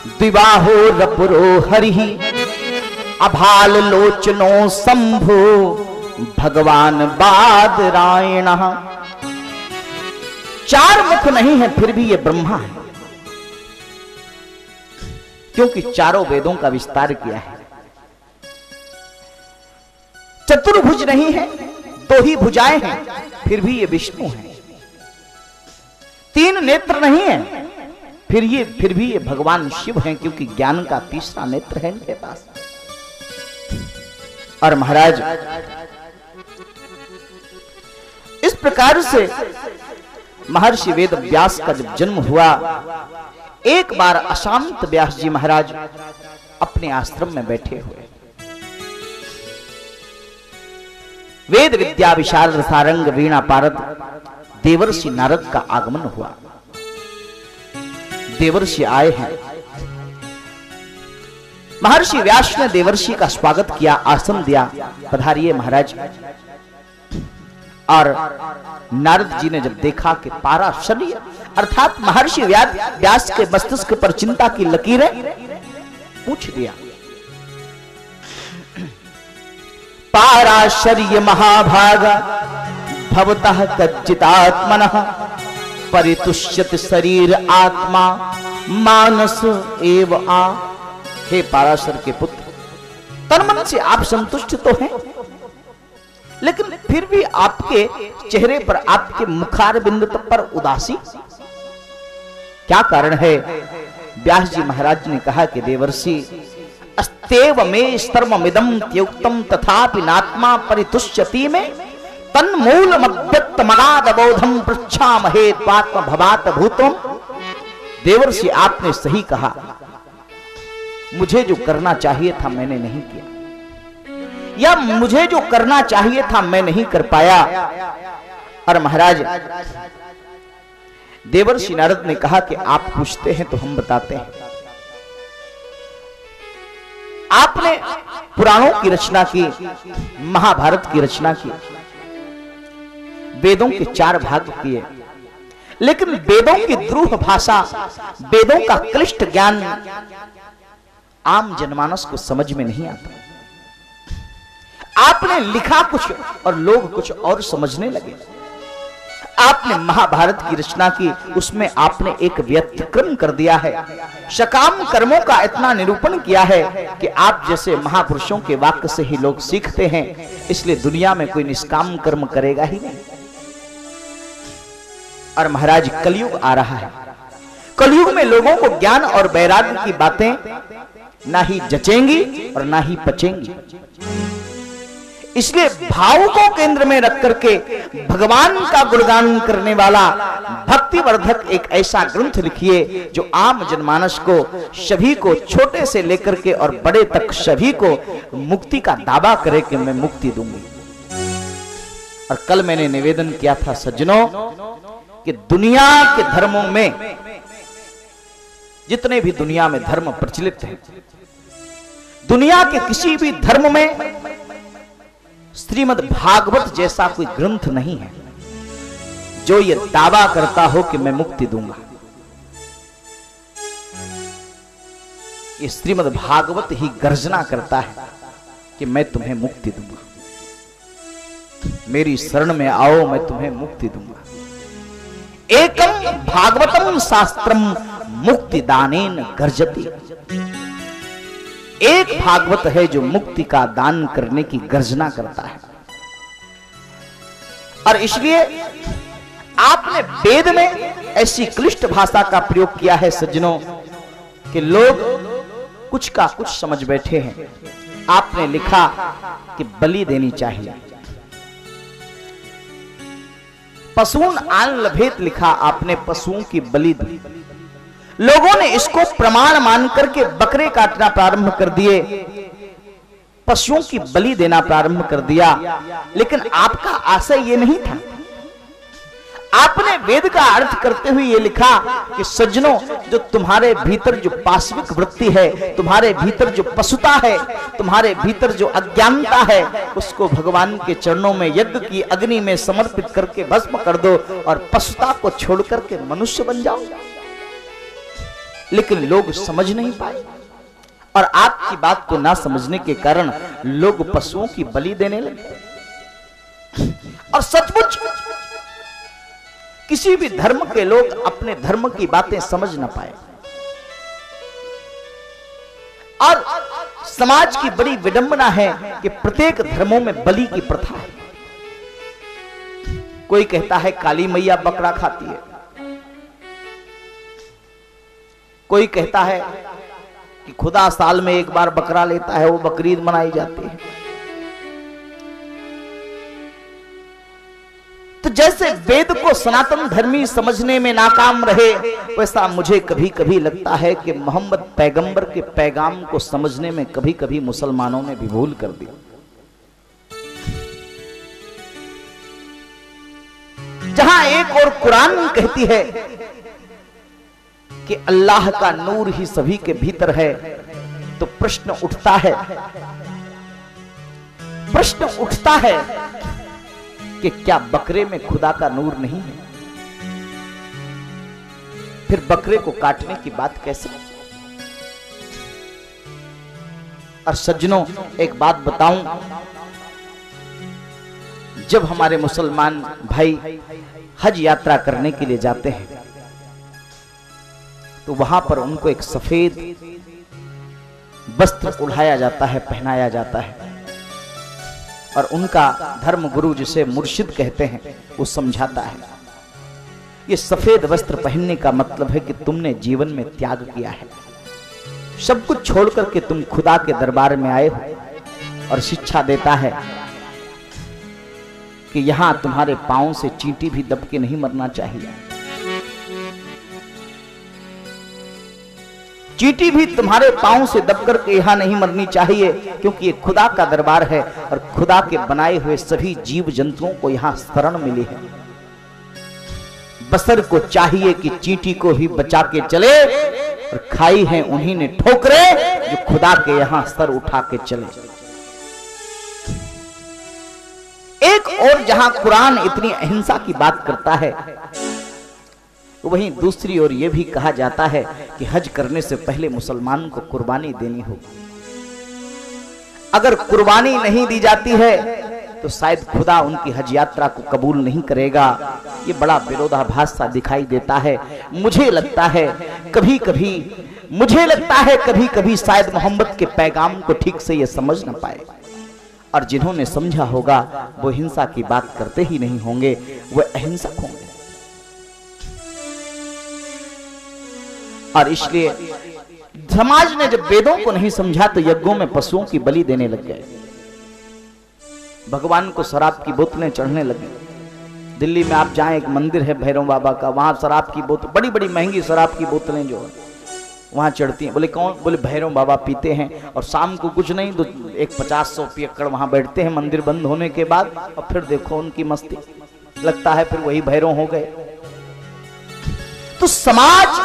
द्विबाहो रपुरो हरिः अभाल लोचनो शंभु भगवान बादरायणः। चार मुख नहीं है फिर भी ये ब्रह्मा है, क्योंकि चारों वेदों का विस्तार किया है। चतुर्भुज नहीं है, दो ही भुजाएं हैं, फिर भी ये विष्णु है। तीन नेत्र नहीं है, फिर भी ये भगवान शिव हैं, क्योंकि ज्ञान का तीसरा नेत्र है इनके पास। और महाराज इस प्रकार से महर्षि वेद व्यास का जब जन्म हुआ, एक बार अशांत व्यास जी महाराज अपने आश्रम में बैठे हुए, वेद विद्या विशारद सारंग वीणा पारद देवर्षि नारद का आगमन हुआ। देवर्षि आए हैं। महर्षि व्यास ने देवर्षि का स्वागत किया, आसन दिया, पधारिए महाराज। और नारद जी ने जब देखा कि पाराशरीय अर्थात महर्षि व्यास के मस्तिष्क पर चिंता की लकीरें, पूछ दिया, पाराशर्य महाभागा भवतः कच्चितात्मनः परितुष्यत शरीर आत्मा मानस एव आ। हे पाराशर के पुत्र, तन मन से आप संतुष्ट तो हैं, लेकिन फिर भी आपके चेहरे पर, आपके मुखारबिंद पर उदासी, क्या कारण है? व्यास जी महाराज ने कहा कि देवर्षि अस्तेव में स्तर्ममिदं त्युक्तम तथापि नात्मा परितुष्यति में तन्मूलमव्यक्त मगादबोधम पृच्छामहे त्वात्म भवात भूतम। देवर्षि आपने सही कहा, मुझे जो करना चाहिए था मैंने नहीं किया, या मुझे जो करना चाहिए था मैं नहीं कर पाया। और महाराज देवर्षि नारद ने कहा कि आप पूछते हैं तो हम बताते हैं। आपने पुराणों की रचना की, महाभारत की रचना की, वेदों के 4 भाग किए, लेकिन वेदों की द्रूह भाषा, वेदों का क्लिष्ट ज्ञान आम जनमानस को समझ में नहीं आता। आपने लिखा कुछ और लोग कुछ और समझने लगे। आपने महाभारत की रचना की, उसमें आपने एक व्यतिक्रम कर दिया है, सकाम कर्मों का इतना निरूपण किया है कि आप जैसे महापुरुषों के वाक्य से ही लोग सीखते हैं, इसलिए दुनिया में कोई निष्काम कर्म करेगा ही नहीं। और महाराज कलयुग आ रहा है, कलयुग में लोगों को ज्ञान और वैराग्य की बातें ना ही जचेंगी और ना ही पचेंगी। इसलिए भाव को केंद्र में रख करके भगवान का गुणगान करने वाला भक्तिवर्धक एक ऐसा ग्रंथ लिखिए जो आम जनमानस को, सभी को, छोटे से लेकर के और बड़े तक सभी को मुक्ति का दावा करे कि मैं मुक्ति दूंगी। और कल मैंने निवेदन किया था सज्जनों कि दुनिया के धर्मों में, जितने भी दुनिया में धर्म प्रचलित हैं, दुनिया के किसी भी धर्म में श्रीमद् भागवत जैसा कोई ग्रंथ नहीं है जो ये दावा करता हो कि मैं मुक्ति दूंगा। ये श्रीमद् भागवत ही गर्जना करता है कि मैं तुम्हें मुक्ति दूंगा, मेरी शरण में आओ, मैं तुम्हें मुक्ति दूंगा। एकम भागवतम शास्त्रम मुक्तिदानेन गर्जति। एक भागवत है जो मुक्ति का दान करने की गर्जना करता है। और इसलिए आपने वेद में ऐसी क्लिष्ट भाषा का प्रयोग किया है सज्जनों कि लोग कुछ का कुछ समझ बैठे हैं। आपने लिखा कि बलि देनी चाहिए, पशून आन लभेत लिखा आपने, पशुओं की बलि दी। लोगों ने इसको प्रमाण मान करके बकरे काटना प्रारंभ कर दिए, पशुओं की बलि देना प्रारंभ कर दिया। लेकिन आपका आशय यह नहीं था। आपने वेद का अर्थ करते हुए यह लिखा कि सज्जनों, जो तुम्हारे भीतर जो पाशविक वृत्ति है, तुम्हारे भीतर जो पशुता है, तुम्हारे भीतर जो अज्ञानता है, उसको भगवान के चरणों में यज्ञ की अग्नि में समर्पित करके भस्म कर दो और पशुता को छोड़ करके मनुष्य बन जाओ। लेकिन लोग समझ नहीं पाए और आपकी बात को ना समझने के कारण लोग पशुओं की बलि देने लगे। और सचमुच किसी भी धर्म के लोग अपने धर्म की बातें समझ ना पाए। और समाज की बड़ी विडंबना है कि प्रत्येक धर्मों में बलि की प्रथा है। कोई कहता है काली मैया बकरा खाती है, कोई कहता है कि खुदा साल में एक बार बकरा लेता है, वो बकरीद मनाई जाती है। तो जैसे वेद को सनातन धर्मी समझने में नाकाम रहे, वैसा मुझे कभी कभी लगता है कि मोहम्मद पैगंबर के पैगाम को समझने में कभी कभी मुसलमानों ने भी भूल कर दी। जहां एक और कुरान कहती है कि अल्लाह का नूर ही सभी के भीतर है, तो प्रश्न उठता है कि क्या बकरे में खुदा का नूर नहीं है? फिर बकरे को काटने की बात कैसे? और सज्जनों, एक बात बताऊं, जब हमारे मुसलमान भाई हज यात्रा करने के लिए जाते हैं तो वहां पर उनको एक सफेद वस्त्र उड़ाया जाता है, पहनाया जाता है। और उनका धर्म गुरु, जिसे मुर्शिद कहते हैं, वो समझाता है ये सफेद वस्त्र पहनने का मतलब है कि तुमने जीवन में त्याग किया है, सब कुछ छोड़ करके तुम खुदा के दरबार में आए हो। और शिक्षा देता है कि यहां तुम्हारे पांव से चींटी भी दब के नहीं मरना चाहिए, चींटी भी तुम्हारे पांव से दब करके यहां नहीं मरनी चाहिए, क्योंकि ये खुदा का दरबार है और खुदा के बनाए हुए सभी जीव जंतुओं को यहां शरण मिली है। बसर को चाहिए कि चींटी को ही बचा के चले, और खाई है उन्हीं ने ठोकरे जो खुदा के यहां सर उठा के चले। एक और जहां कुरान इतनी अहिंसा की बात करता है, वहीं दूसरी ओर यह भी कहा जाता है कि हज करने से पहले मुसलमान को कुर्बानी देनी होगी। अगर कुर्बानी नहीं दी जाती है तो शायद खुदा उनकी हज यात्रा को कबूल नहीं करेगा। ये बड़ा विरोधाभास सा दिखाई देता है। मुझे लगता है कभी कभी शायद मोहम्मद के पैगाम को ठीक से ये समझ ना पाए, और जिन्होंने समझा होगा वो हिंसा की बात करते ही नहीं होंगे, वो अहिंसक होंगे। और इसलिए समाज ने जब वेदों को नहीं समझा तो यज्ञों में पशुओं की बलि देने लग गए। भगवान को शराब की बोतलें चढ़ने लगी। दिल्ली में आप जाएं, एक मंदिर है भैरव बाबा का, वहां शराब की बोतल, बड़ी बड़ी महंगी शराब की बोतलें जो है वहां चढ़ती हैं। बोले कौन? बोले भैरव बाबा पीते हैं, और शाम को कुछ नहीं तो एक 50-100 पियक्कड़ वहां बैठते हैं मंदिर बंद होने के बाद, और फिर देखो उनकी मस्ती, लगता है फिर वही भैरव हो गए। तो समाज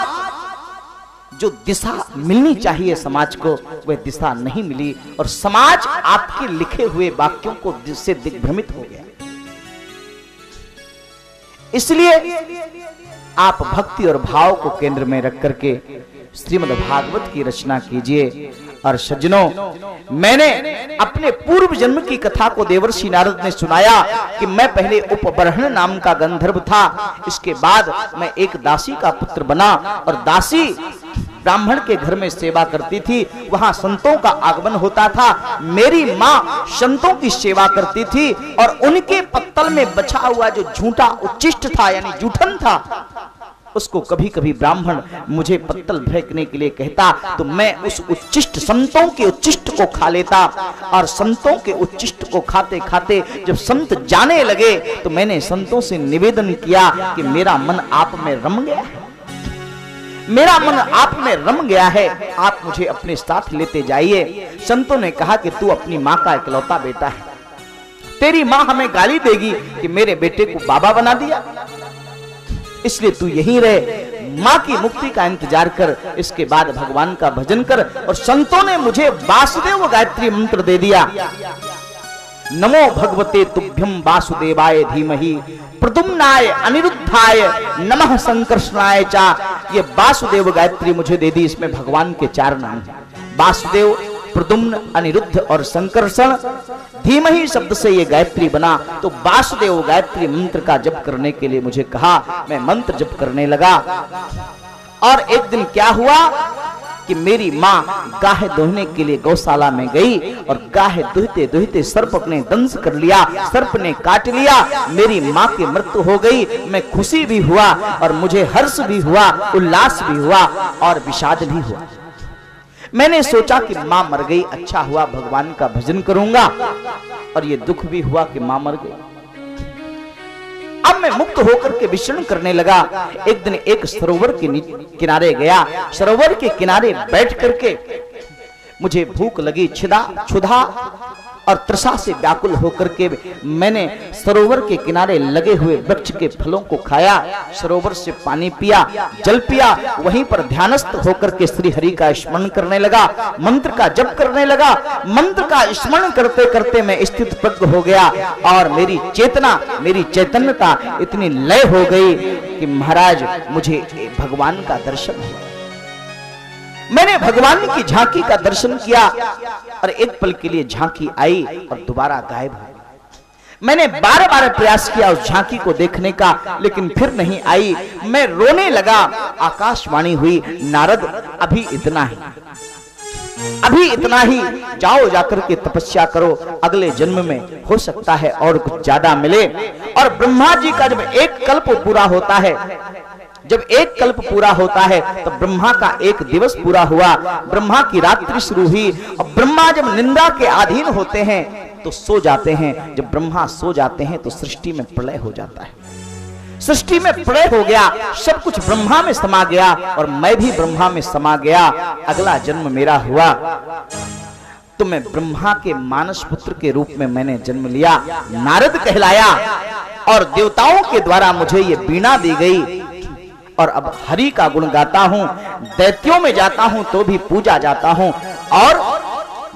जो दिशा मिलनी चाहिए समाज को, वह दिशा नहीं मिली, और समाज आपके लिखे हुए वाक्यों को से दिग्भ्रमित हो गया। इसलिए आप भक्ति और भाव को केंद्र में रख करके श्रीमद् भागवत की रचना कीजिए। और सज्जनों, मैंने अपने पूर्व जन्म की कथा को देवर्षि नारद ने सुनाया कि मैं पहले उपबरहण नाम का गंधर्व था, इसके बाद मैं एक दासी का पुत्र बना, और दासी ब्राह्मण के घर में सेवा करती थी, वहां संतों का आगमन होता था। मेरी माँ संतों की सेवा करती थी, और उनके पत्तल में बचा हुआ जो झूठा उच्चिष्ट था यानी जूठन था, उसको कभी कभी ब्राह्मण मुझे पत्तल फेंकने के लिए कहता, तो मैं उस उच्चिष्ट, संतों के उच्चिष्ट को खा लेता। और संतों के उच्चिष्ट को खाते खाते जब संत जाने लगे तो मैंने संतों से निवेदन किया कि मेरा मन आप में रम गया है, मेरा मन आप में रम गया है, आप मुझे अपने साथ लेते जाइए। संतों ने कहा कि तू अपनी माँ का इकलौता बेटा है, तेरी माँ हमें गाली देगी कि मेरे बेटे को बाबा बना दिया, इसलिए तू यहीं रहे, माँ की मुक्ति का इंतजार कर, इसके बाद भगवान का भजन कर। और संतों ने मुझे वासुदेव गायत्री मंत्र दे दिया। नमो भगवते तुभ्यं वासुदेवाय धीमहि प्रद्युम्नाय अनिरुद्धाय नमः संकर्षणाय चा। ये वासुदेव गायत्री मुझे दे दी। इसमें भगवान के 4 नाम हैं, वासुदेव, प्रद्युम्न, अनिरुद्ध और संकर्षण। धीमहि शब्द से ये गायत्री बना। तो वासुदेव गायत्री मंत्र का जप करने के लिए मुझे कहा, मैं मंत्र जप करने लगा। और एक दिन क्या हुआ कि मेरी माँ गाय दोहने के लिए गौशाला में गई, और गाय दुहते दुहते सर्प ने दंश कर लिया, सर्प ने काट लिया। मेरी माँ की मृत्यु हो गई। मैं खुशी भी हुआ, और मुझे हर्ष भी हुआ, उल्लास भी हुआ, और विषाद भी हुआ। मैंने सोचा कि माँ मर गई, अच्छा हुआ, भगवान का भजन करूंगा। और ये दुख भी हुआ कि माँ मर गई। अब मैं मुक्त होकर के विचरण करने लगा। एक दिन एक सरोवर के किनारे गया। सरोवर के किनारे बैठ करके मुझे भूख लगी, क्षुधा और तृषा से व्याकुल होकर के मैंने सरोवर के किनारे लगे हुए वृक्ष के फलों को खाया, सरोवर से पानी पिया, जल पिया। वहीं पर ध्यानस्थ होकर के श्री हरि का स्मरण करने लगा, मंत्र का जप करने लगा। मंत्र का स्मरण करते करते मैं स्थित प्रज्ञ हो गया, और मेरी चेतना, मेरी चैतन्यता इतनी लय हो गई कि महाराज मुझे भगवान का दर्शन हुआ। मैंने भगवान की झांकी का दर्शन किया, और एक पल के लिए झांकी आई और दोबारा गायब हो गई। मैंने बार-बार प्रयास किया उस झांकी को देखने का, लेकिन फिर नहीं आई। मैं रोने लगा। आकाशवाणी हुई, नारद अभी इतना ही, अभी इतना ही, जाओ जाकर के तपस्या करो, अगले जन्म में हो सकता है और कुछ ज्यादा मिले। और ब्रह्मा जी का जब एक कल्प पूरा होता है, जब एक कल्प पूरा होता है तो ब्रह्मा का एक दिवस पूरा हुआ, ब्रह्मा की रात्रि शुरू हुई। और ब्रह्मा जब निंदा के अधीन होते हैं तो सो जाते हैं। जब ब्रह्मा सो जाते हैं तो सृष्टि में प्रलय हो जाता है। सृष्टि में प्रलय हो गया, सब कुछ ब्रह्मा में समा गया, और मैं भी ब्रह्मा में समा गया। अगला जन्म मेरा हुआ तो मैं ब्रह्मा के मानस पुत्र के रूप में मैंने जन्म लिया, नारद कहलाया। और देवताओं के द्वारा मुझे ये वीणा दी गई, और अब हरि का गुण गाता हूं। दैत्यों में जाता हूं तो भी पूजा जाता हूं, और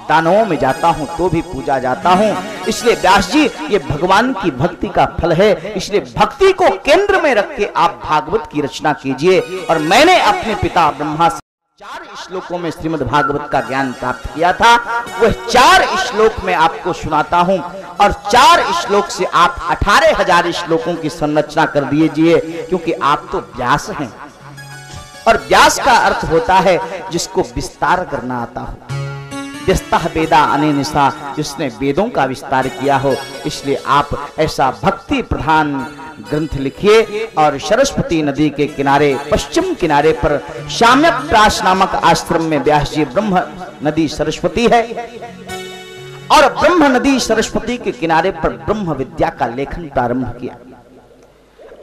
दानवों में जाता हूं तो भी पूजा जाता हूं। इसलिए व्यास जी, ये भगवान की भक्ति का फल है। इसलिए भक्ति को केंद्र में रख के आप भागवत की रचना कीजिए। और मैंने अपने पिता ब्रह्मा से 4 श्लोकों में श्रीमद् भागवत का ज्ञान प्राप्त किया था, वह 4 श्लोक में आपको सुनाता हूं और 4 श्लोक से आप 18,000 श्लोकों की संरचना कर दीजिए, क्योंकि आप तो व्यास हैं और व्यास का अर्थ होता है जिसको विस्तार करना आता हो। व्यस्तः वेदा अनेनिसा, जिसने वेदों का विस्तार किया हो। इसलिए आप ऐसा भक्ति प्रधान ग्रंथ लिखिए और सरस्वती नदी के किनारे, पश्चिम किनारे पर शाम्यप्रास नामक आश्रम में व्यास जी, ब्रह्म नदी सरस्वती है और ब्रह्म नदी सरस्वती के किनारे पर ब्रह्म विद्या का लेखन प्रारंभ किया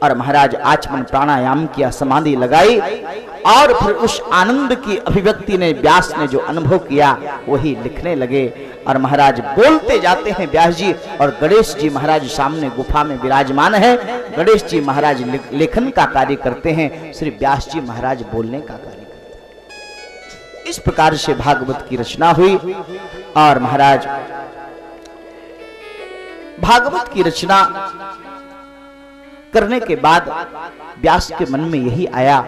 और महाराज आचमन प्राणायाम किया, समाधि लगाई और फिर उस आनंद की अभिव्यक्ति ने व्यास ने जो अनुभव किया वही लिखने लगे। और महाराज बोलते जाते हैं व्यास जी, और गणेश जी महाराज सामने गुफा में विराजमान है। गणेश जी महाराज लेखन का कार्य करते हैं, श्री व्यास जी महाराज बोलने का कार्य करते हैं। इस प्रकार से भागवत की रचना हुई और महाराज भागवत की रचना करने के बाद व्यास के मन में यही आया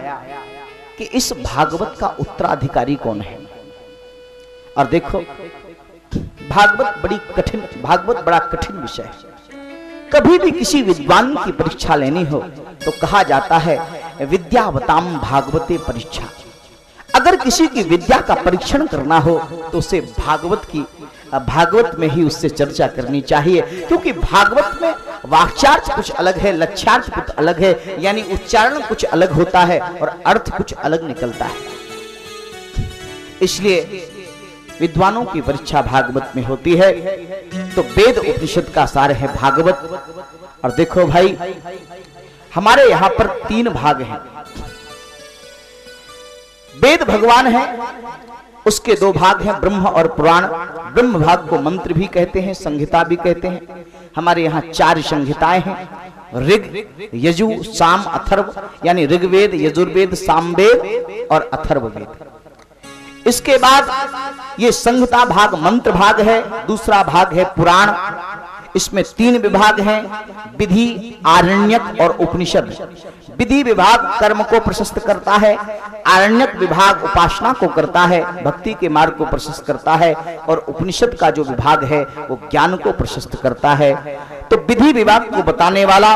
कि इस भागवत का उत्तराधिकारी कौन है। और देखो, भागवत बड़ा कठिन विषय है। कभी भी किसी विद्वान की परीक्षा लेनी हो तो कहा जाता है विद्यावताम भागवते परीक्षा। अगर किसी की विद्या का परीक्षण करना हो तो उसे भागवत में ही उससे चर्चा करनी चाहिए, क्योंकि भागवत में वाक्यार्थ कुछ अलग है, लक्ष्यार्थ कुछ अलग है, यानी उच्चारण कुछ अलग होता है और अर्थ कुछ अलग निकलता है। इसलिए विद्वानों की परीक्षा भागवत में होती है। तो वेद उपनिषद का सार है भागवत। और देखो भाई, हमारे यहां पर 3 भाग हैं। वेद भगवान है, उसके 2 भाग हैं, ब्रह्म और पुराण। ब्रह्म भाग को मंत्र भी कहते हैं, संहिता भी कहते हैं। हमारे यहाँ 4 संहिताएं हैं, ऋग, यजु, साम, अथर्व, यानी ऋग्वेद, यजुर्वेद, सामवेद और अथर्ववेद। इसके बाद ये संहिता भाग मंत्र भाग है, दूसरा भाग है पुराण। इसमें 3 विभाग हैं, विधि, आरण्यक और उपनिषद। विधि विभाग कर्म को प्रशस्त करता है, आरण्यक विभाग उपासना को करता है, भक्ति के मार्ग को प्रशस्त करता है, और उपनिषद का जो विभाग है वो ज्ञान को प्रशस्त करता है। तो विधि विभाग को बताने वाला,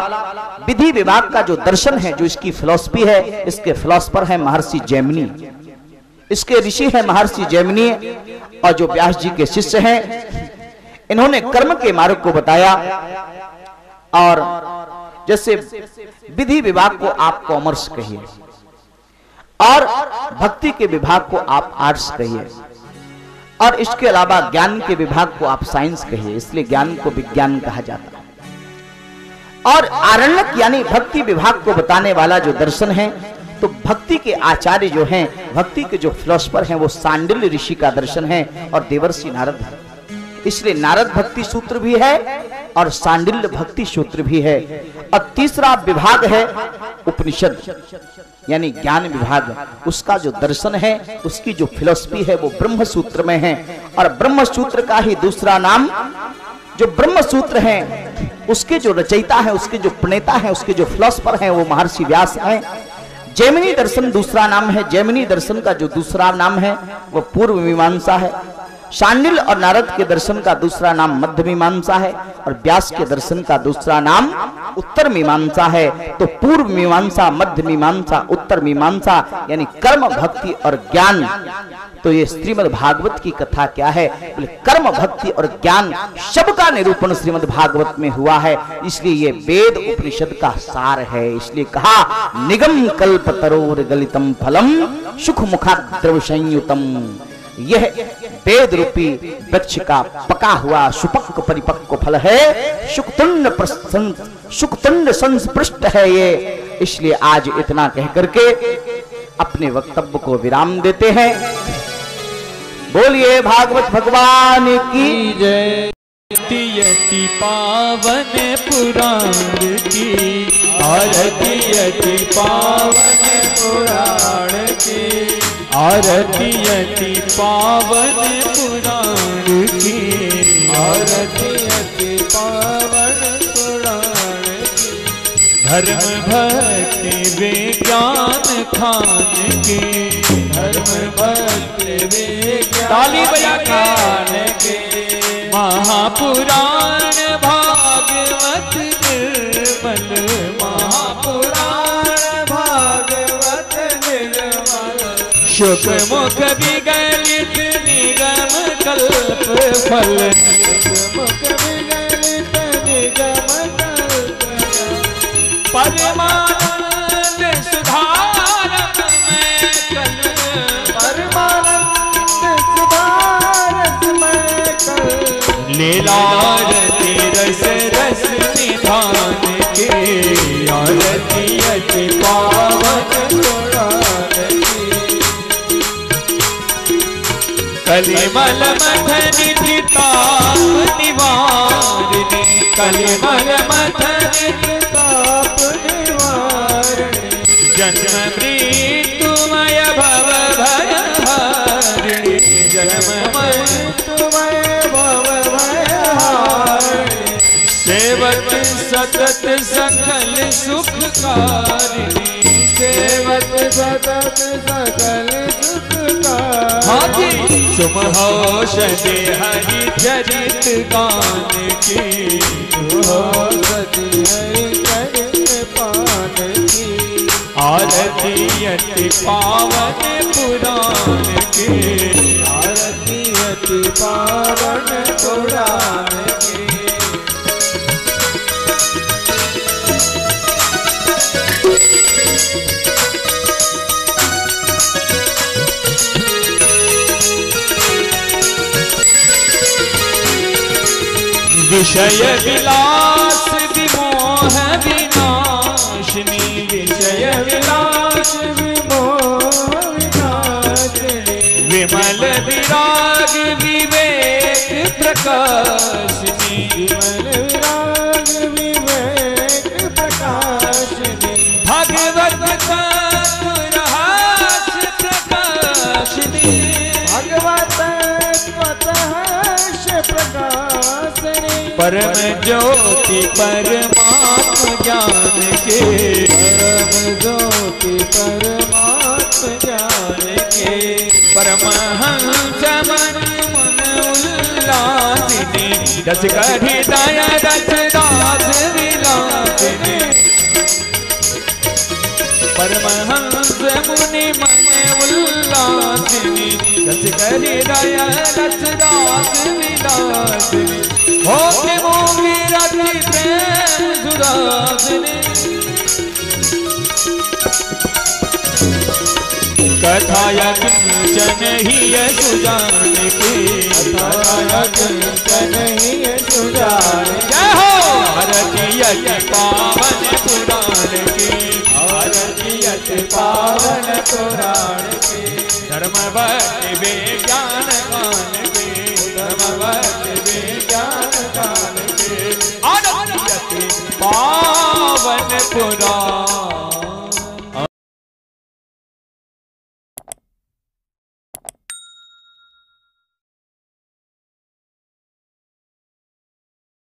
विधि विभाग का जो दर्शन है, जो इसकी फिलॉसफी है, इसके फिलॉसफर है महर्षि जैमिनी, इसके ऋषि है महर्षि जैमिनी, और जो व्यास जी के शिष्य हैं इन्होंने कर्म के मार्ग को बताया। और जैसे विधि विभाग को आप कॉमर्स कहिए और भक्ति के विभाग को आप आर्ट्स कहिए, और इसके अलावा ज्ञान के विभाग को आप साइंस कहिए, इसलिए ज्ञान को विज्ञान कहा जाता है। और आरण्यक यानी भक्ति विभाग को बताने वाला जो दर्शन है, तो भक्ति के आचार्य जो हैं, भक्ति के जो फिलोसफर हैं, वो सांडिल्य ऋषि का दर्शन है और देवर्षि नारद है। इसलिए नारद भक्ति सूत्र भी है और सांडिल्य भक्ति सूत्र भी है। और तीसरा विभाग है उपनिषद यानी ज्ञान विभाग, उसका जो दर्शन है, उसकी जो फिलॉसफी है वो ब्रह्म सूत्र में है। और ब्रह्म सूत्र का ही दूसरा नाम, जो ब्रह्म सूत्र है उसके जो रचयिता है, उसके जो प्रणेता है, उसके जो फिलॉसफर हैं वो महर्षि व्यास हैं। जैमिनी दर्शन दूसरा नाम है, जैमिनी दर्शन का जो दूसरा नाम है वो पूर्व मीमांसा है। शांडिल्य और नारद के दर्शन का दूसरा नाम मध्य मीमांसा है और व्यास के दर्शन का दूसरा नाम उत्तर मीमांसा है। तो पूर्व मीमांसा, मध्य मीमांसा, उत्तर मीमांसा यानी कर्म, भक्ति और ज्ञान। तो ये श्रीमद् भागवत की कथा क्या है? कर्म, भक्ति और ज्ञान सबका निरूपण श्रीमद् भागवत में हुआ है। इसलिए ये वेद उपनिषद का सार है। इसलिए कहा निगम कल्प तरोर गलितम फलम सुख मुखाद्रव संयुतम। यह वेद रूपी वृक्ष का पका हुआ सुपक्व परिपक्व फल है, सुक्तुंड संस्पृष्ट है ये। इसलिए आज इतना कह करके अपने वक्तव्य को विराम देते हैं। बोलिए भागवत भगवान की जय। यति पावन पुराण की आरती, यति पावन पुराण की आरती, यति पावन पुराण की आरती, यति पावन पुराण की। धर्म भक्ति विज्ञान खान के, धर्म भक्ति विज्ञान ताली बजा खान के, महापुराण भागवत निर्मल, महापुराण भागवत निर्मल, शुक मुख विगलित निगम कल्प फल, मुख विगलित निगम कल्प, परमानंद सुधारक में कल, परमानंद सुधारक में कल, लीलारती रस रस निधान के, आरती अति पावन पुराण की, कलिमल मथन ताप निवारिणी, कलिमल मथन ताप निवारिणी, जन्म मृत्युमय भव भय हारिणी, जन्म मृत्युमय भव भय हारिणी, सेवक सतत सकल सुखकारिणी, सेवक सतत सकल सुखकारिणी, सुमहोषधि हरि चरित गान की, सुमहोषधि हरि चरित पान की, आरती अति पावन पुराण की, आरती अति पावन पुराण की, विषय विलास विमोह विनाशिनी, विषय विलास विमोह विनाशिनी, विमल विराग विवेक प्रकाशिनी, विमल विराग विवेक प्रकाशिनी, भगवत तत्व रहस्य प्रकाशिनी, भगवत स्वतः प्रकाशिनी, परम ज्योति परमात्म ज्ञान के, परम ज्योति परमात्म ज्ञान के, परमहंस मन मन उल्लासिनी, रस कढ़ी दया रस दास विलासिनी, परमहंस मुनि मन उल्लासिनी, रस कढ़ी दया रस दास विलासिनी, होके मोगी रति प्रेम सुदासिनी, कथाया किंचन ही सुजान की, कथाया किंचन ही सुजान, जय हो आरती अति पावन पुराण की, आरती अति पावन पुराण की, धर्म भक्ति विज्ञान गान की, धर्म भक्ति विज्ञान गान की, आरती अति पावन पुराण